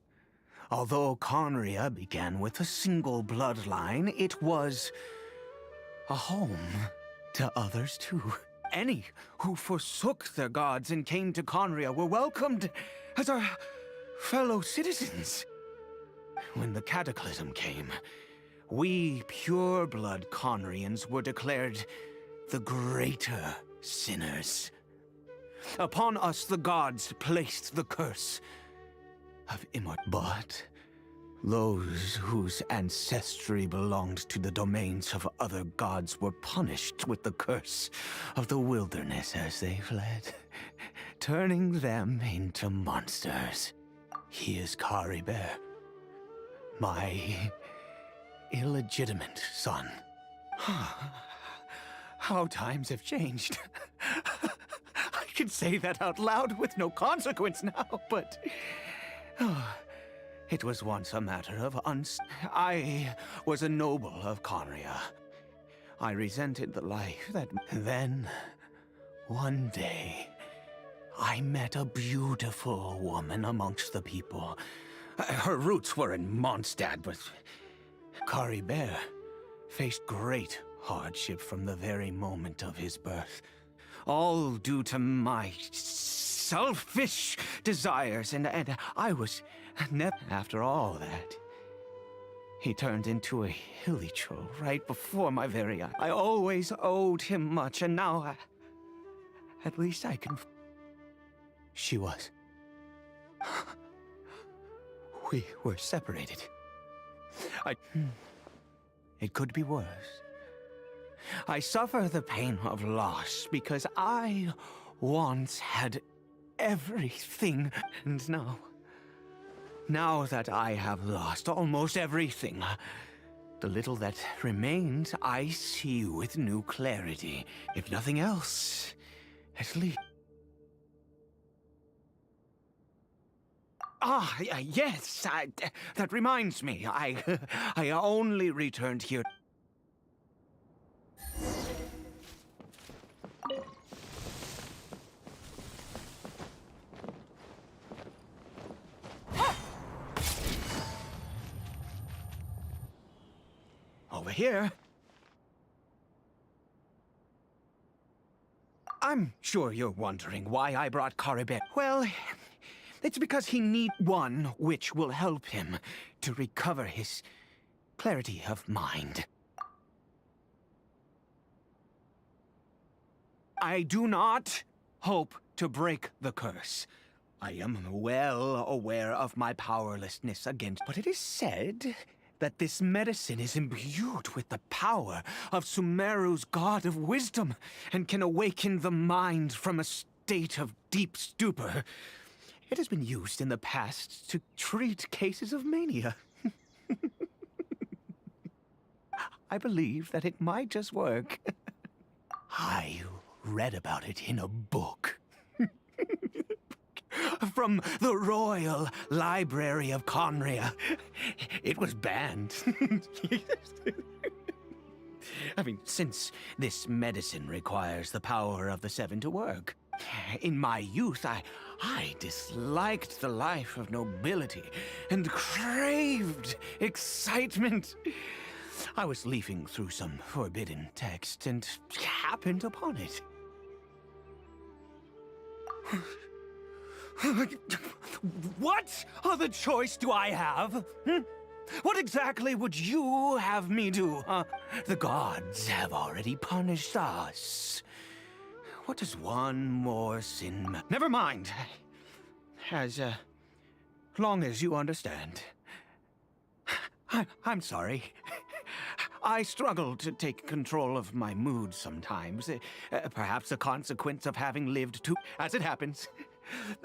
although Conria began with a single bloodline, it was a home to others too. Any who forsook their gods and came to Conria were welcomed as our fellow citizens. When the cataclysm came, we pure-blood Conrians were declared the greater sinners. Upon us the gods placed the curse of immortality. But those whose ancestry belonged to the domains of other gods were punished with the curse of the wilderness as they fled, turning them into monsters. He is Caribert, my illegitimate son. How times have changed. I can say that out loud with no consequence now, but... it was once a matter of I was a noble of Conria. I resented the life that... Then, one day, I met a beautiful woman amongst the people. Her roots were in Mondstadt, but Caribert faced great hardship from the very moment of his birth. All due to my selfish desires, and I was never... After all that, he turned into a hilichurl right before my very eyes. I always owed him much, and now at least I can... She was. We were separated. It could be worse. I suffer the pain of loss because I once had everything, and now that I have lost almost everything, the little that remains I see with new clarity. If nothing else, at least... Yes, that reminds me. I only returned here... Over here. I'm sure you're wondering why I brought Caribert. Well, it's because he needs one which will help him to recover his clarity of mind. I do not hope to break the curse. I am well aware of my powerlessness against, but it is said that this medicine is imbued with the power of Sumeru's god of wisdom and can awaken the mind from a state of deep stupor. It has been used in the past to treat cases of mania. I believe that it might just work. I read about it in a book. From the Royal Library of Conria. It was banned. I mean, since this medicine requires the power of the Seven to work. In my youth, I disliked the life of nobility and craved excitement. I was leafing through some forbidden text and happened upon it. What other choice do I have? What exactly would you have me do? The gods have already punished us. What does one more sin... Never mind. As long as you understand. I'm sorry. I struggle to take control of my mood sometimes. Perhaps a consequence of having lived too... As it happens,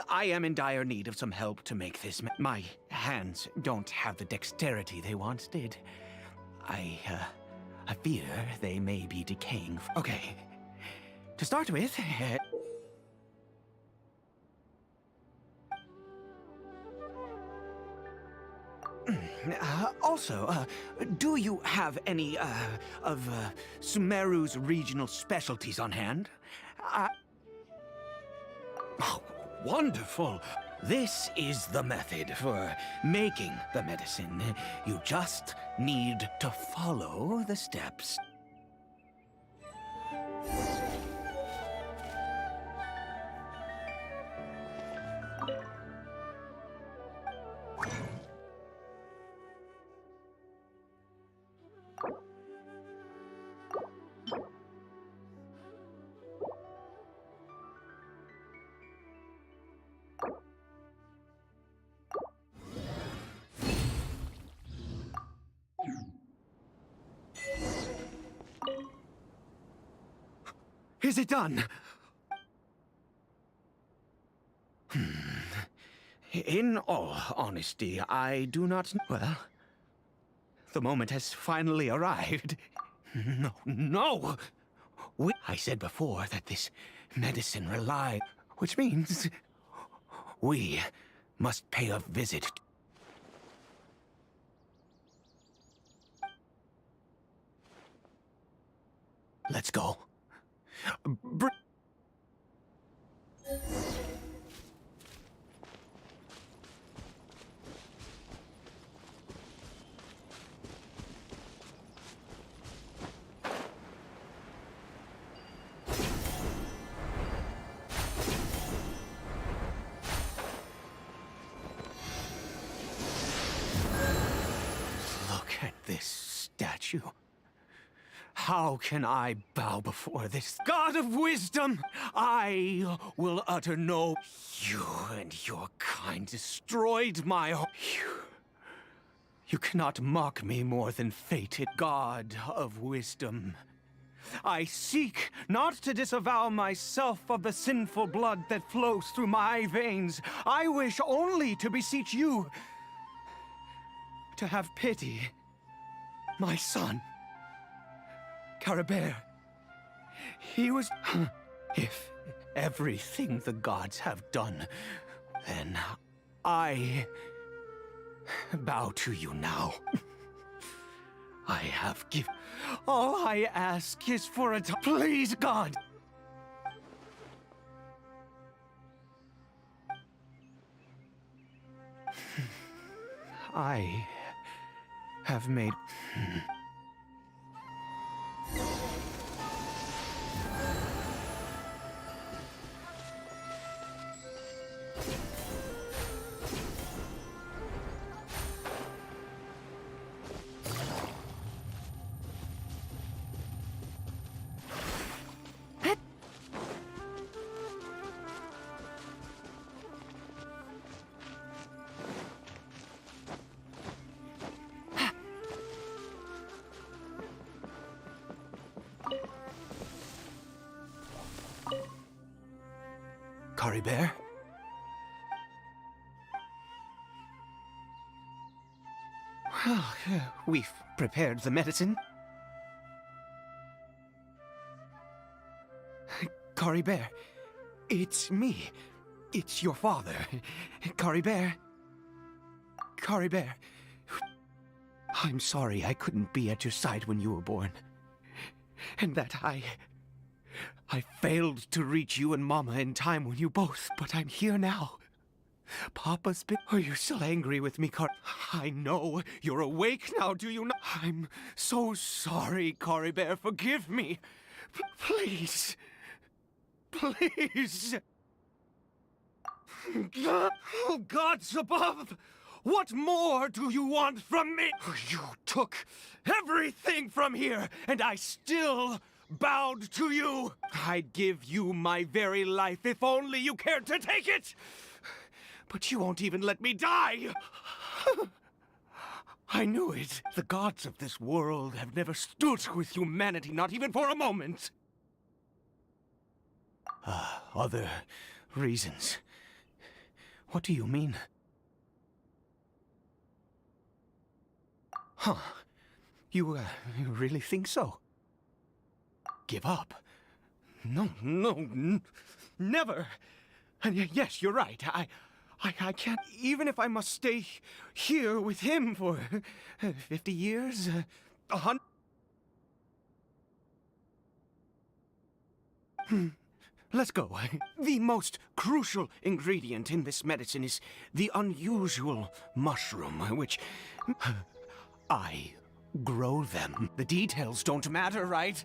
I am in dire need of some help to make this... My hands don't have the dexterity they once did. I fear they may be decaying. Okay. To start with... Also, do you have any, of Sumeru's regional specialties on hand? Oh, wonderful! This is the method for making the medicine. You just need to follow the steps. Is it done? In all honesty, I do not... Well, the moment has finally arrived. No! I said before that this medicine relies... Which means... we must pay a visit. Let's go. Look at this statue. How can I bow before this god of wisdom? I will utter no... You and your kind destroyed my... You cannot mock me more than fated god of wisdom. I seek not to disavow myself of the sinful blood that flows through my veins. I wish only to beseech you to have pity, my son. Caribert. He was... If everything the gods have done, then I bow to you now. I have given... All I ask is for a... Please, God! I have made... Caribert? We've prepared the medicine. Cory Bear, it's me. It's your father. Cory Bear. Cory Bear. I'm sorry I couldn't be at your side when you were born. And that I failed to reach you and Mama in time when you both... But I'm here now. Papa's been... Are you still angry with me, I know. You're awake now, do you not? I'm so sorry, Cory Bear. Forgive me. Please. Please. Oh, gods above! What more do you want from me? You took everything from here, and I still bowed to you. I'd give you my very life if only you cared to take it. But you won't even let me die. I knew it. The gods of this world have never stood with humanity, not even for a moment. Other reasons. What do you mean? Huh. You really think so? Give up? No, never. And yes, you're right. I can't, even if I must stay here with him for 50 years, 100... Let's go. The most crucial ingredient in this medicine is the unusual mushroom, which... I grow them. The details don't matter, right?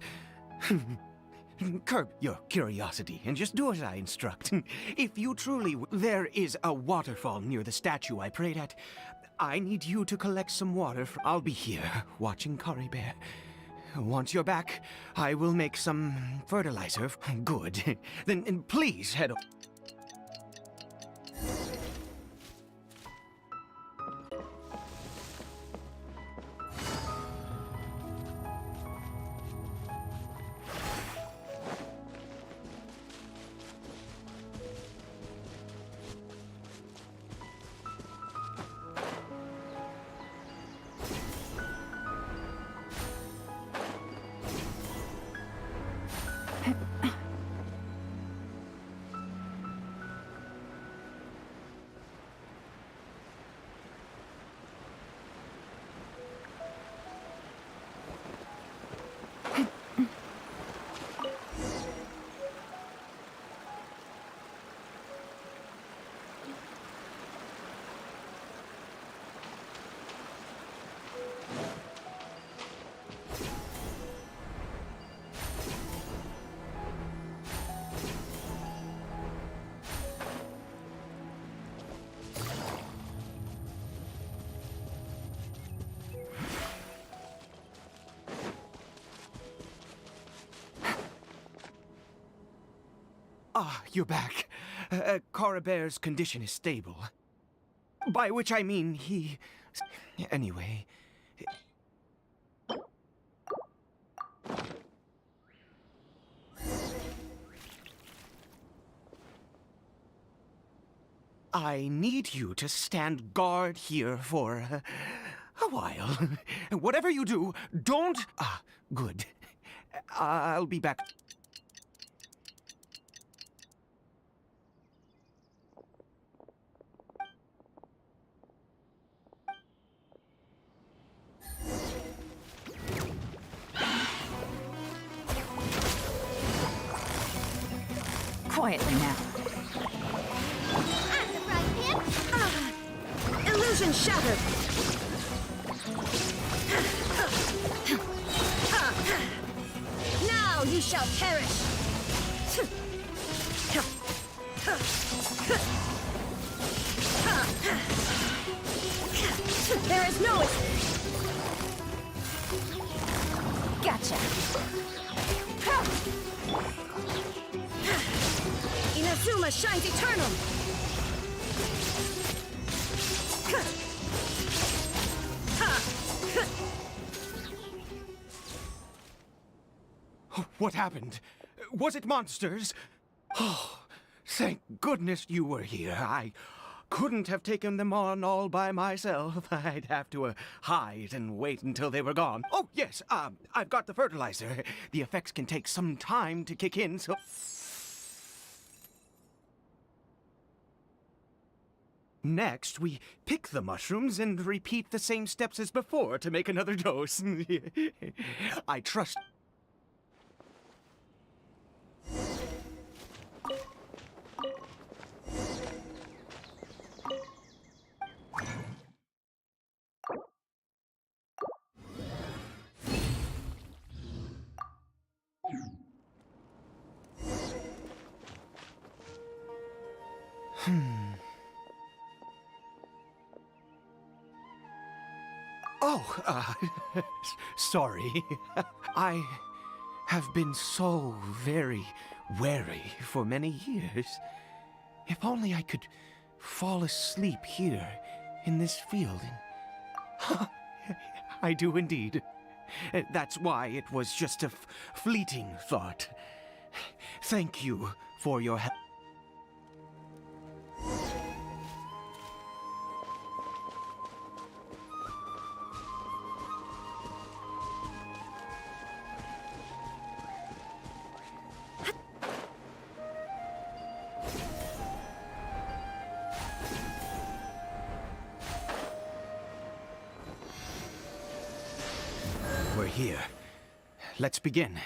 Curb your curiosity and just do as I instruct. If you truly... There is a waterfall near the statue I prayed at. I need you to collect some water. I'll be here, watching Cory Bear. Once you're back, I will make some fertilizer. Good. Then please head over. Ah, you're back. Cory Bear's condition is stable. By which I mean he... Anyway... I need you to stand guard here for a while. Whatever you do, don't... Ah, good. I'll be back. Quietly now. Illusion shattered! Now you shall perish! There is no escape! Gotcha! Inazuma shines eternal! What happened? Was it monsters? Oh, thank goodness you were here. couldn't have taken them on all by myself. I'd have to hide and wait until they were gone. Oh, yes, I've got the fertilizer. The effects can take some time to kick in, so... Next, we pick the mushrooms and repeat the same steps as before to make another dose. I trust... Oh, sorry. I have been so very wary for many years. If only I could fall asleep here in this field. I do indeed. That's why it was just a fleeting thought. Thank you for your help. We're here. Let's begin.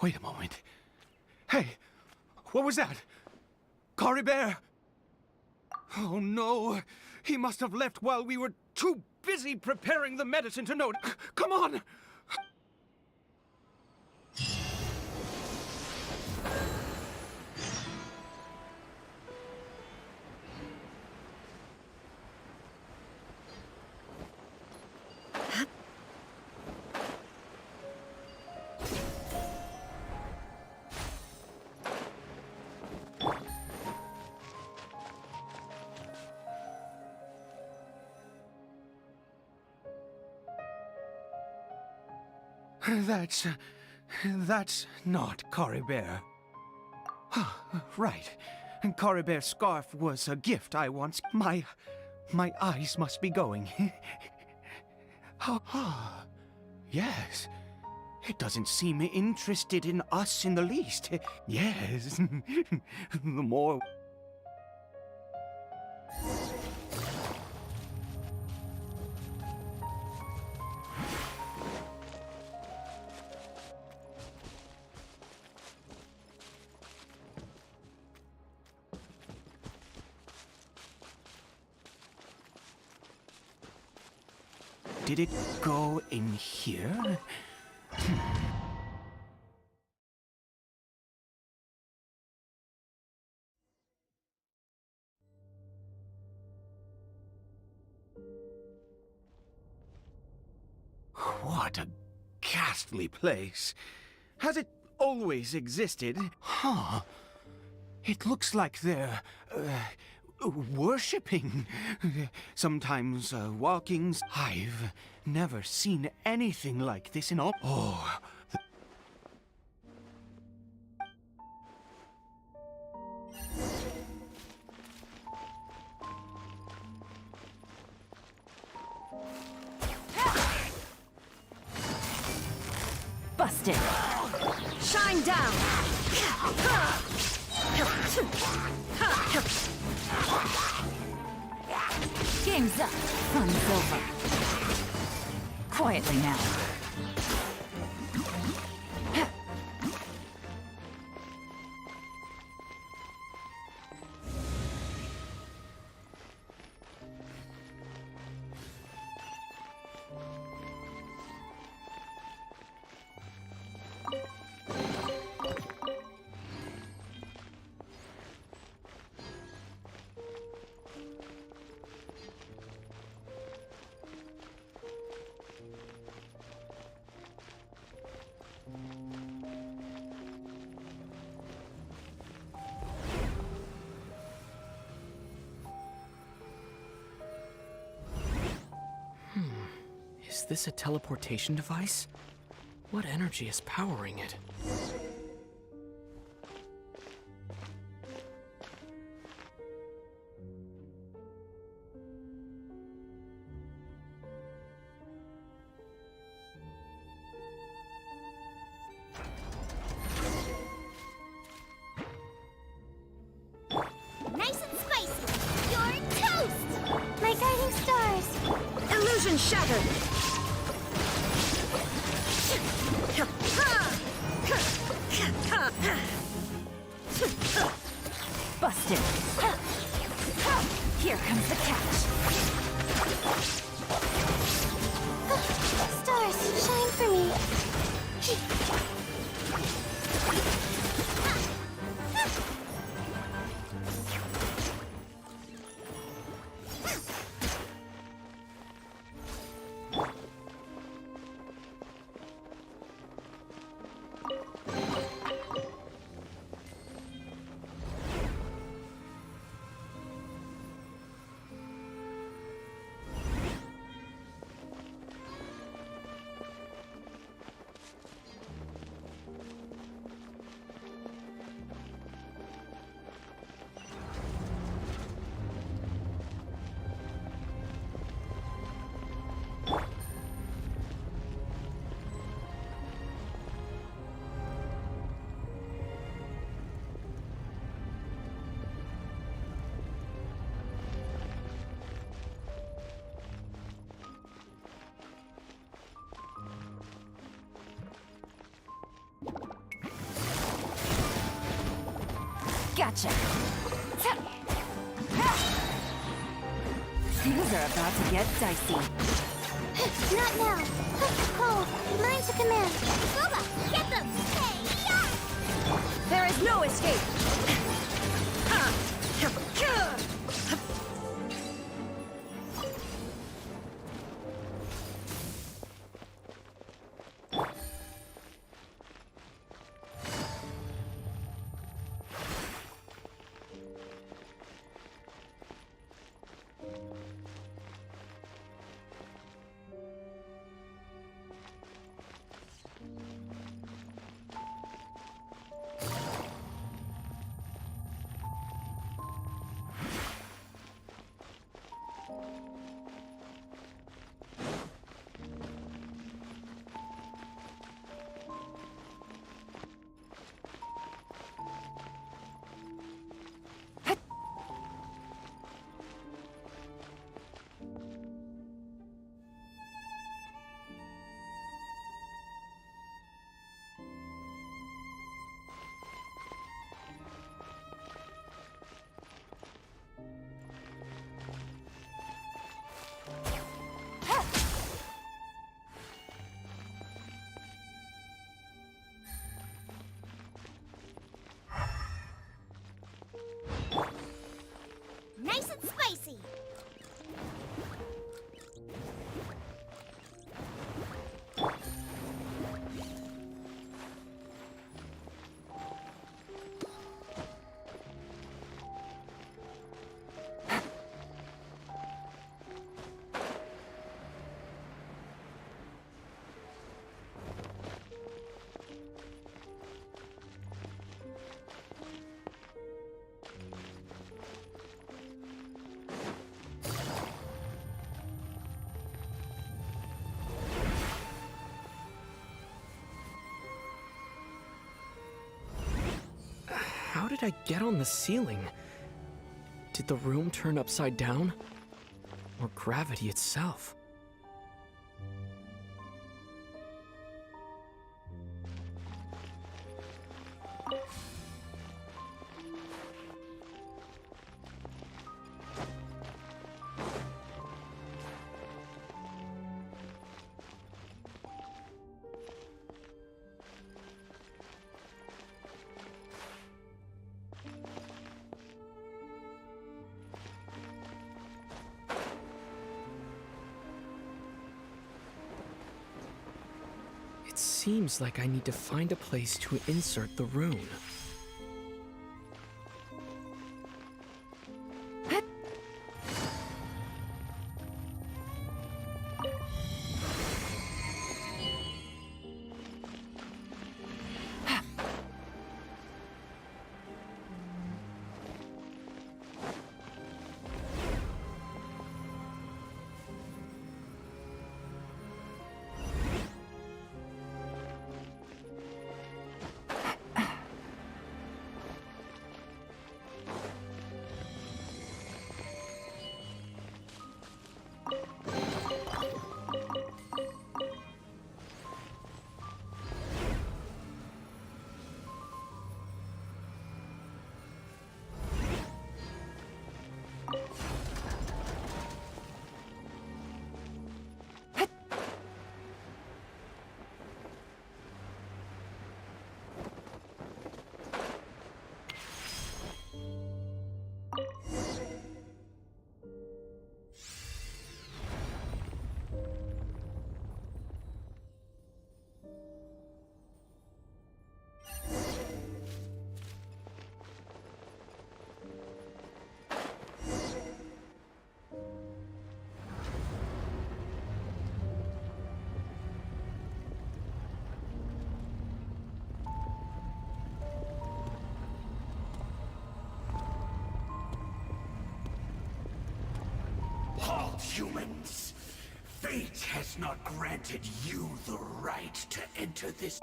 Wait a moment. Hey, what was that? Cory Bear? Oh no, he must have left while we were too busy preparing the medicine to know. Come on! That's not Cory Bear. Right. Cory Bear's scarf was a gift I once... My eyes must be going. Yes. It doesn't seem interested in us in the least. Yes. The more... Did it go in here? What a ghastly place. Has it always existed? Huh. It looks like they're, worshipping. Sometimes, walking. I've never seen anything like this in all... Oh... Busted! Shine down! Game's up. Fun's over. Quietly now. Is this a teleportation device? What energy is powering it? Illusion shattered! Busted. Here comes the catch. Stars, shine for me. Gotcha. Things are about to get dicey. Not now. Cole, line to command. Booba, get them! Hey, yeah! There is no escape! Nice and spicy! How did I get on the ceiling? Did the room turn upside down? Or gravity itself? It seems like I need to find a place to insert the rune. humans. Fate has not granted you the right to enter this.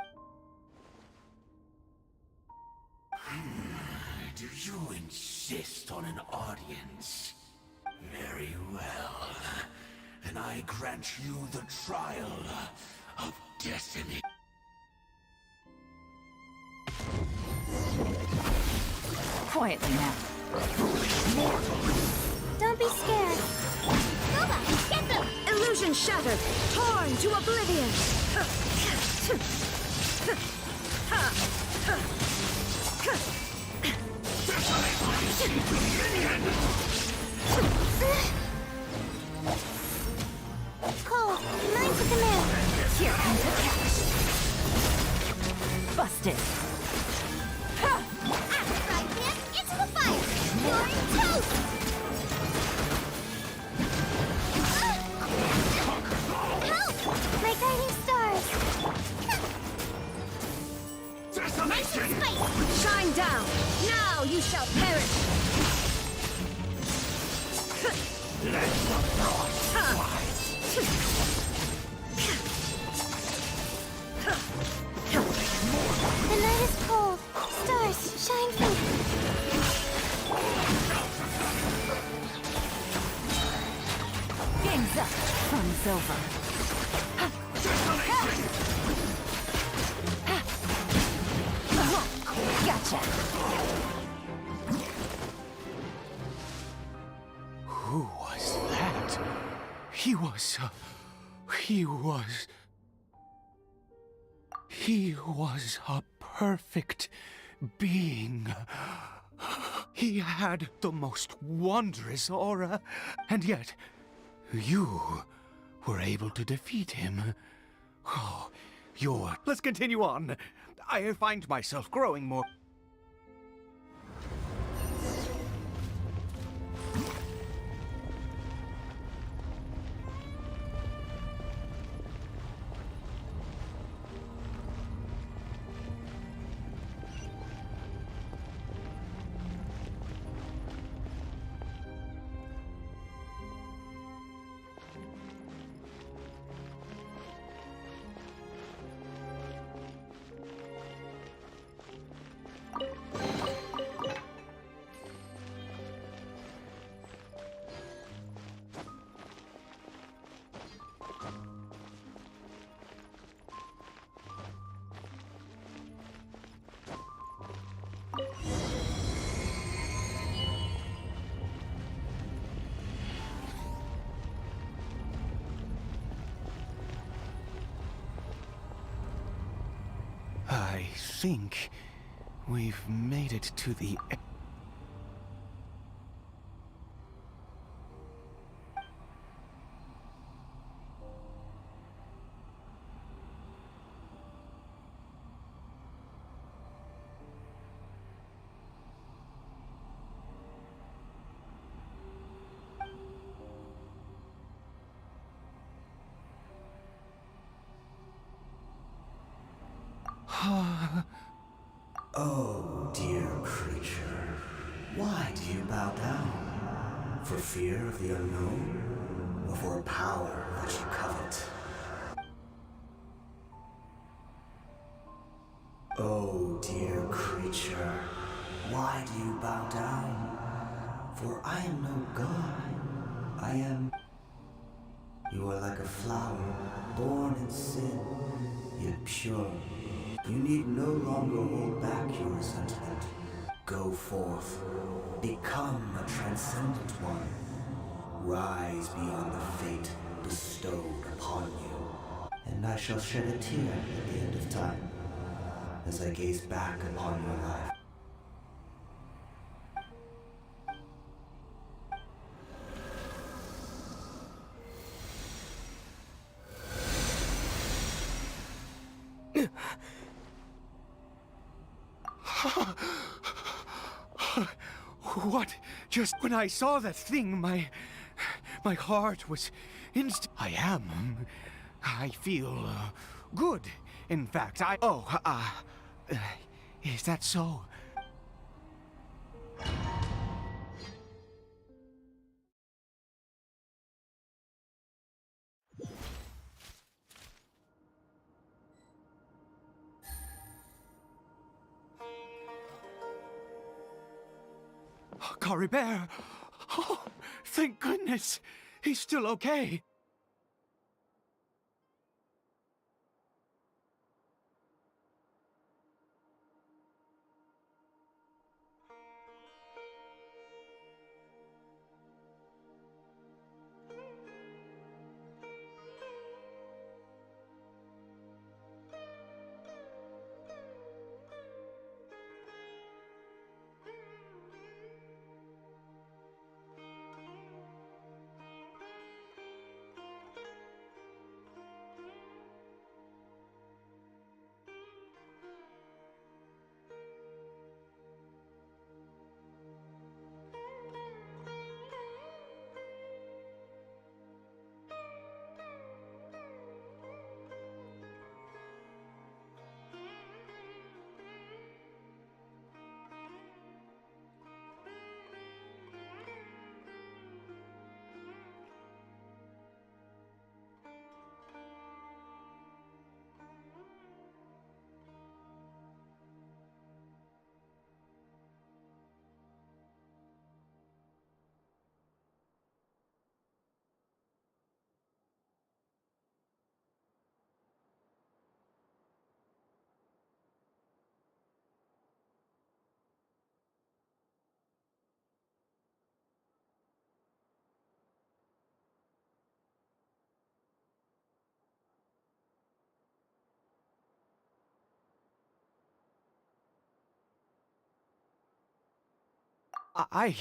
Do you insist on an audience? Very well. Then I grant you the trial of destiny. Quietly now. Don't be scared. Nova, get them! Illusion shattered, torn to oblivion. Cole, mine to come in. Here comes the catch. Busted. Right, man, into the fire! You're in toast! Help! My guiding stars. Nice and spicy! Shine down. Now you shall perish. Let the frost fly. The night is cold. Stars, shine through. Game's up. Fun's over. Gotcha. Who was that? He was a perfect being. He had the most wondrous aura, and yet you were able to defeat him. Oh, Let's continue on. I find myself growing more... I think we've made it to the... Oh, dear creature, why do you bow down? For fear of the unknown? Or for a power that you covet? Oh, dear creature, why do you bow down? For I am no god. I am... You are like a flower, born in sin, yet pure. You need no longer hold back your resentment. Go forth. Become a transcendent one. Rise beyond the fate bestowed upon you. And I shall shed a tear at the end of time, as I gaze back upon your life. What? Just when I saw that thing, my heart was I feel good. In fact, is that so? Cory Bear! Oh, thank goodness! He's still okay. I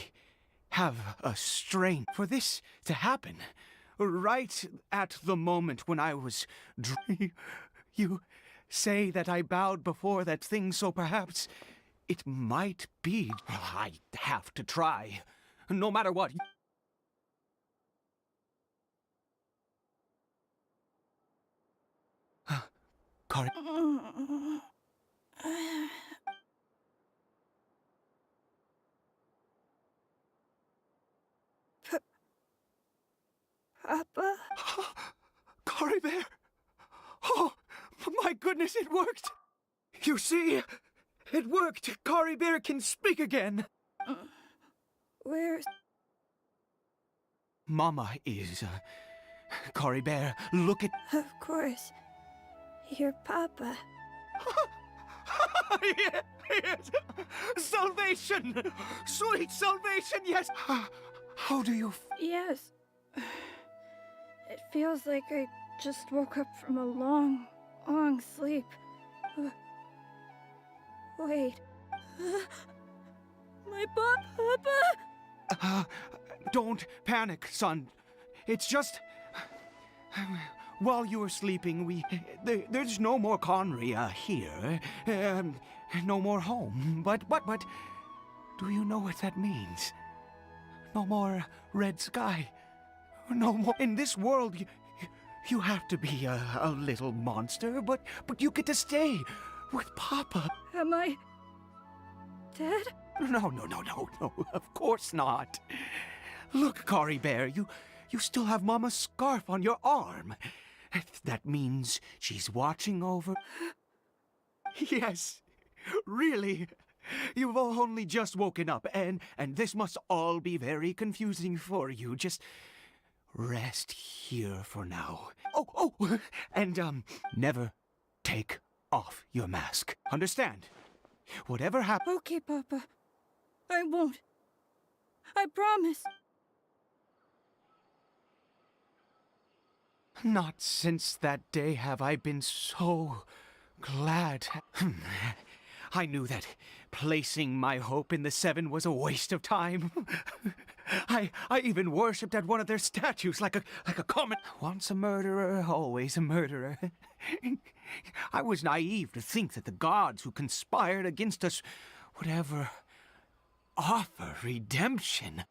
have a strain for this to happen. Right at the moment when I was you say that I bowed before that thing, so perhaps it might be. I have to try, no matter what. Cory. Papa? Cory Bear! Oh, my goodness, it worked! You see, it worked! Cory Bear can speak again! Where's... Mama is, Cory Bear, look at... Of course. Your Papa. Yes! Salvation! Sweet salvation, yes! How do you... Yes. It feels like I just woke up from a long, long sleep. Wait. My Papa? Don't panic, son. It's just... While you were sleeping, there's no more Conry here. No more home. But, do you know what that means? No more red sky. No more. In this world, you have to be a little monster, but you get to stay with Papa. Am I dead? No, of course not. Look, Cory Bear, you still have Mama's scarf on your arm. That means she's watching over... Yes, really. You've only just woken up, and this must all be very confusing for you. Just rest here for now. Oh, and never take off your mask. Understand? Whatever happens... Okay, Papa. I won't. I promise. Not since that day have I been so glad. I knew that placing my hope in the Seven was a waste of time. I even worshipped at one of their statues like a common... Once a murderer, always a murderer. I was naive to think that the gods who conspired against us would ever offer redemption.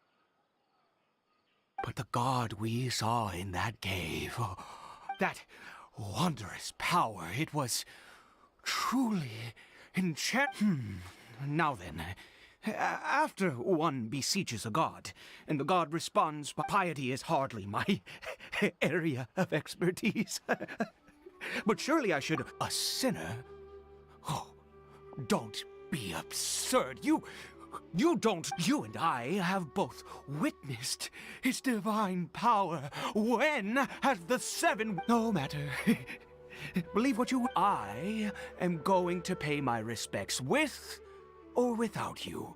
But the God we saw in that cave, that wondrous power, it was truly enchanting. Now then, after one beseeches a god, and the god responds, piety is hardly my area of expertise. But surely I should... A sinner? Oh, don't be absurd. You You don't. You and I have both witnessed his divine power. When has the seven... No matter. Believe what you... I am going to pay my respects with or without you.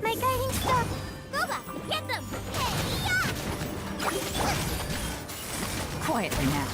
My guiding star! Boba, get them! Quietly now.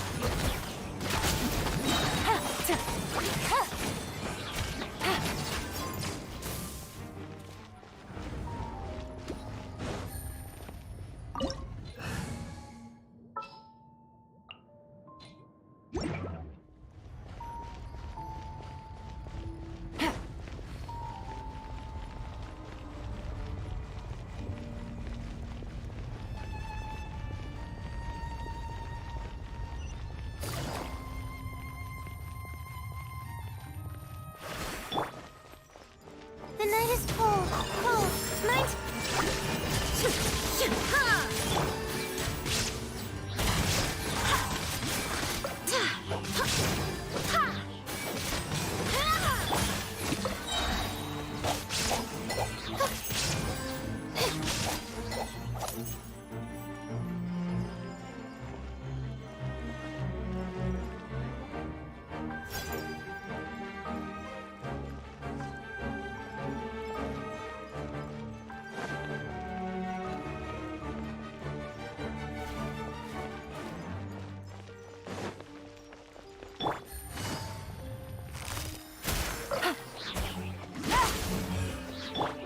The night is cold, cold. Night.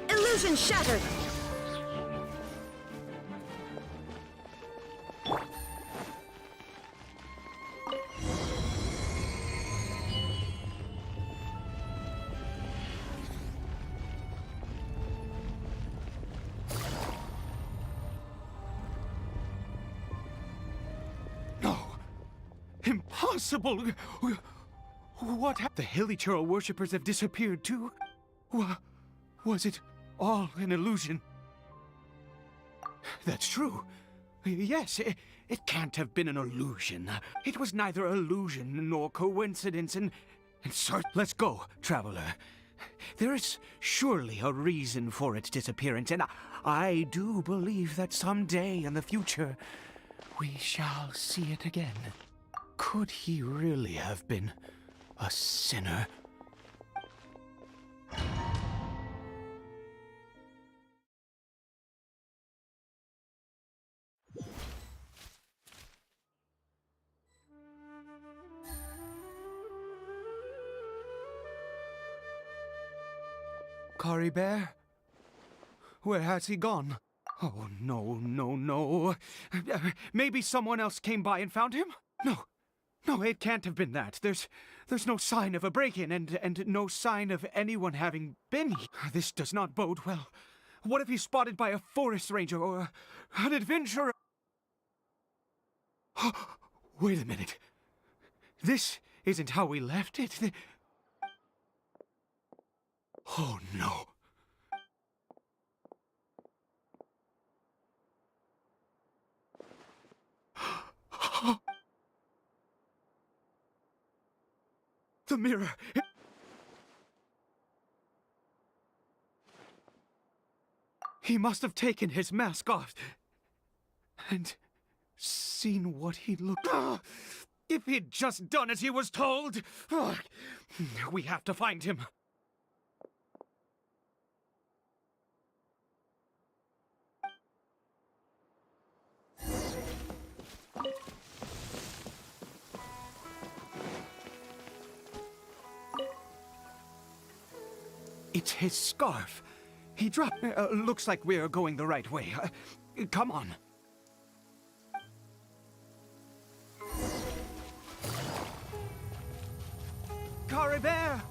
Illusion shattered! No! Impossible! What happened? The Hilichurl worshippers have disappeared too? Was it all an illusion? That's true. Yes, it can't have been an illusion. It was neither illusion nor coincidence, and so let's go, traveler. There is surely a reason for its disappearance, and I do believe that someday in the future we shall see it again. Could he really have been a sinner? Kari Bear? Where has he gone? Oh, no, no, no. Maybe someone else came by and found him? No, it can't have been that. There's no sign of a break-in and no sign of anyone having been here. This does not bode well. What if he's spotted by a forest ranger or an adventurer? Wait a minute. This isn't how we left it. Oh, no. The mirror. He must have taken his mask off and seen what he looked. If he'd just done as he was told. We have to find him. It's his scarf. He dropped. Looks like we're going the right way. Come on. Caribert!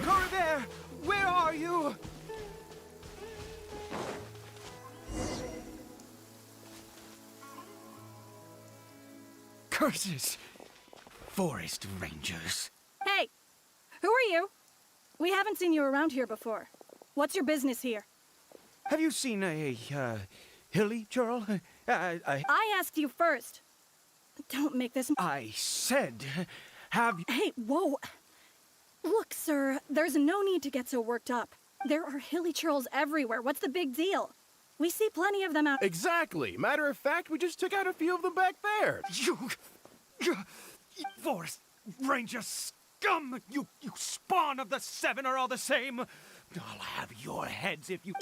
Caribert! Where are you? Curses! Forest Rangers. Hey! Who are you? We haven't seen you around here before. What's your business here? Have you seen a, hilly churl? I asked you first. Don't make this... I said, have you... Hey, whoa! Look, sir, there's no need to get so worked up. There are hilly churls everywhere. What's the big deal? We see plenty of them out... Exactly. Matter of fact, we just took out a few of them back there. You Forest Ranger scum! You spawn of the Seven are all the same. I'll have your heads if you...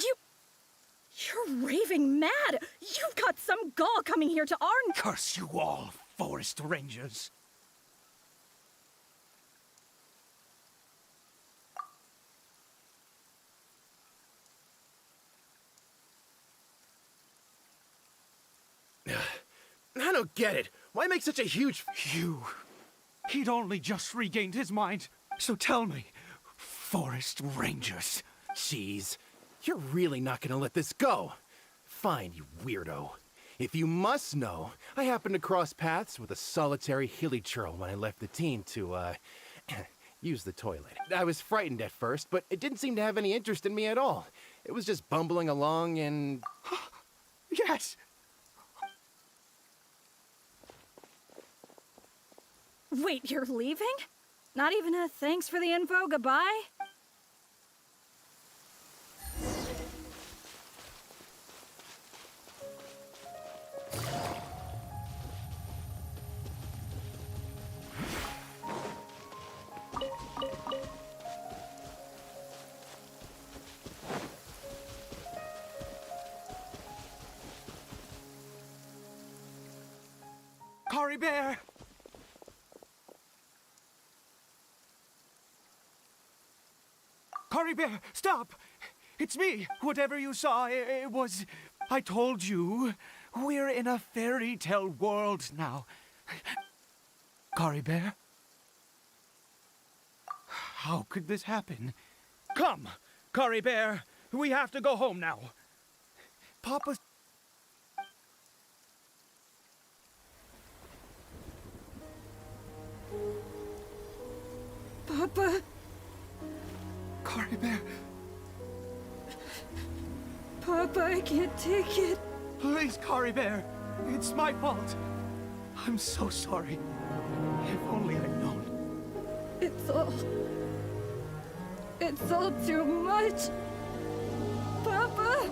You're raving mad! You've got some gall coming here to our... Curse you all, Forest Rangers. I don't get it. Why make such a huge... He'd only just regained his mind. So tell me, Forest Rangers. Jeez, you're really not gonna let this go. Fine, you weirdo. If you must know, I happened to cross paths with a solitary hilly churl when I left the team to, use the toilet. I was frightened at first, but it didn't seem to have any interest in me at all. It was just bumbling along and... Yes! Wait, you're leaving? Not even a thanks for the info, goodbye? Caribert! Caribert, stop! It's me! Whatever you saw, it was... I told you, we're in a fairy tale world now. Caribert? How could this happen? Come, Caribert, we have to go home now. Papa... Papa... Caribert... Papa, I can't take it. Please, Caribert, it's my fault. I'm so sorry. If only I'd known. It's all too much. Papa!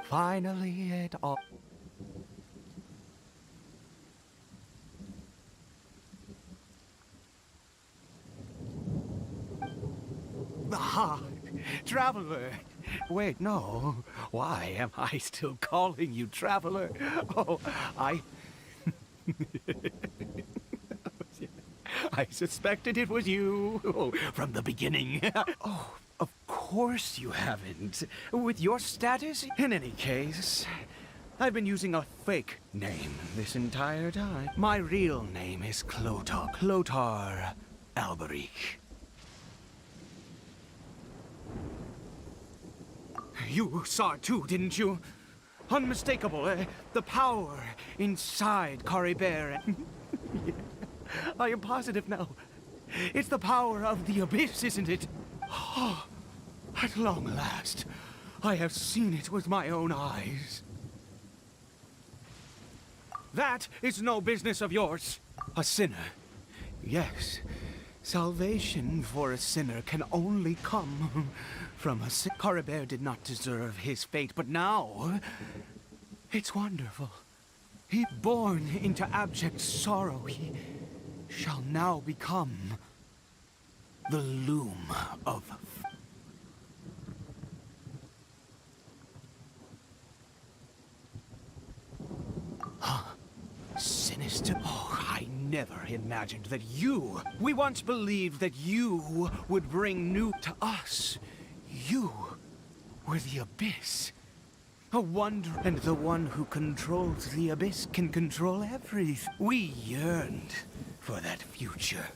Finally, it all... Ah, traveler. Wait, no. Why am I still calling you traveler? Oh, I suspected it was you from the beginning. Oh, of course you haven't. With your status, in any case, I've been using a fake name this entire time. My real name is Clotar Alberich. You saw it too, didn't you? Unmistakable, eh? The power inside Caribert. Yeah. I am positive now. It's the power of the abyss, isn't it? Oh, at long last, I have seen it with my own eyes. That is no business of yours. A sinner. Yes, salvation for a sinner can only come from a sin. Caribert did not deserve his fate, but now it's wonderful. He, born into abject sorrow, he shall now become the loom of sinister. Oh, I never imagined that you... We once believed that you would bring new to us. You were the abyss. A wonder, and the one who controls the abyss can control everything. We yearned for that future.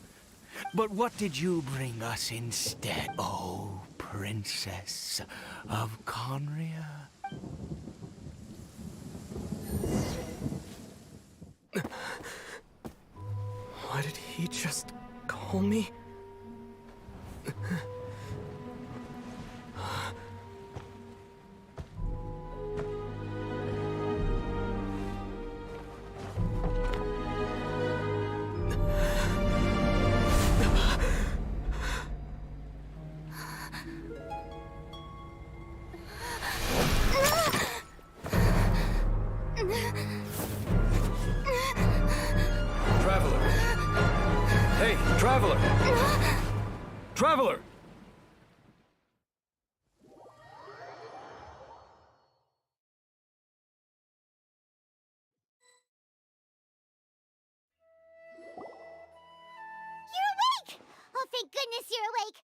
But what did you bring us instead, oh Princess of Conria? Why did he just call me? Traveler! Hey, Traveler! Traveler! You're awake! Oh, thank goodness you're awake!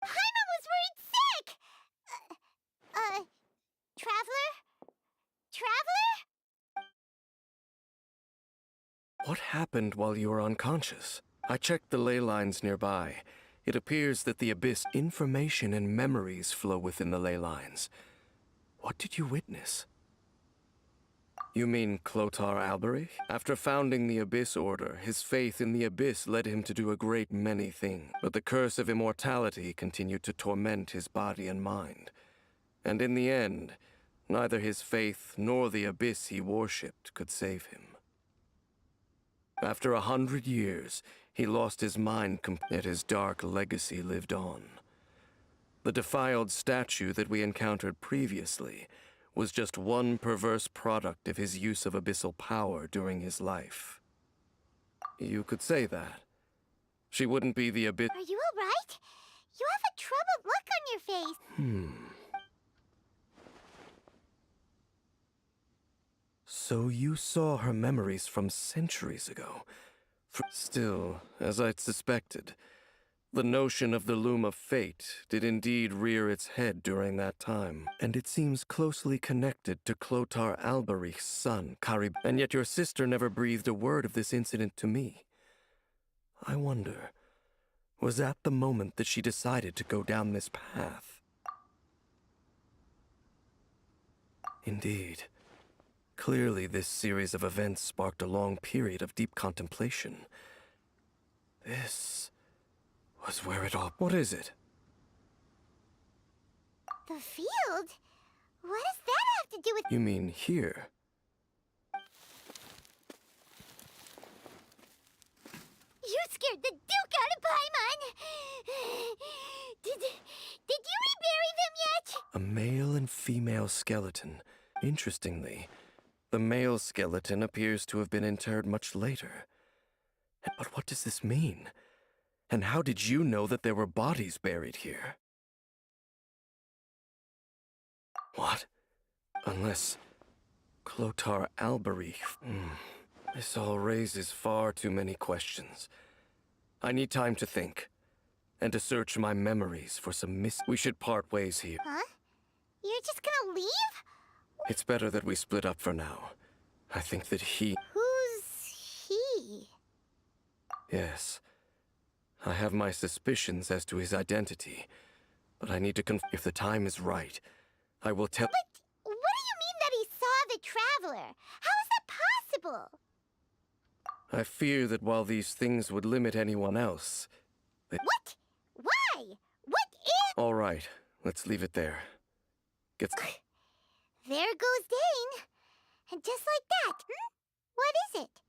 Paimon was worried sick! Traveler? Traveler? What happened while you were unconscious? I checked the ley lines nearby. It appears that the abyss information and memories flow within the ley lines. What did you witness? You mean Clotar Alberich? After founding the Abyss Order, his faith in the Abyss led him to do a great many things. But the curse of immortality continued to torment his body and mind. And in the end, neither his faith nor the Abyss he worshipped could save him. After 100 years, he lost his mind, yet his dark legacy lived on. The defiled statue that we encountered previously was just one perverse product of his use of abyssal power during his life. You could say that. She wouldn't be the abyss. Are you alright? You have a troubled look on your face. So you saw her memories from centuries ago. Still, as I'd suspected, the notion of the Loom of Fate did indeed rear its head during that time, and it seems closely connected to Clotar Alberich's son, Carib. And yet your sister never breathed a word of this incident to me. I wonder, was that the moment that she decided to go down this path? Indeed. Clearly, this series of events sparked a long period of deep contemplation. This was where it all... What is it? The field? What does that have to do with... You mean here? You scared the Duke out of Paimon! Did you rebury them yet? A male and female skeleton. Interestingly, the male skeleton appears to have been interred much later. But what does this mean? And how did you know that there were bodies buried here? What? Unless... Clotar Alberich... This all raises far too many questions. I need time to think, and to search my memories for some We should part ways here. Huh? You're just gonna leave? It's better that we split up for now. I think that he... Who's he? Yes. I have my suspicions as to his identity, but I need to if the time is right, I will tell... But what do you mean that he saw the Traveler? How is that possible? I fear that while these things would limit anyone else... What? Why? What is... All right, let's leave it there. There goes Dane. And just like that. What is it?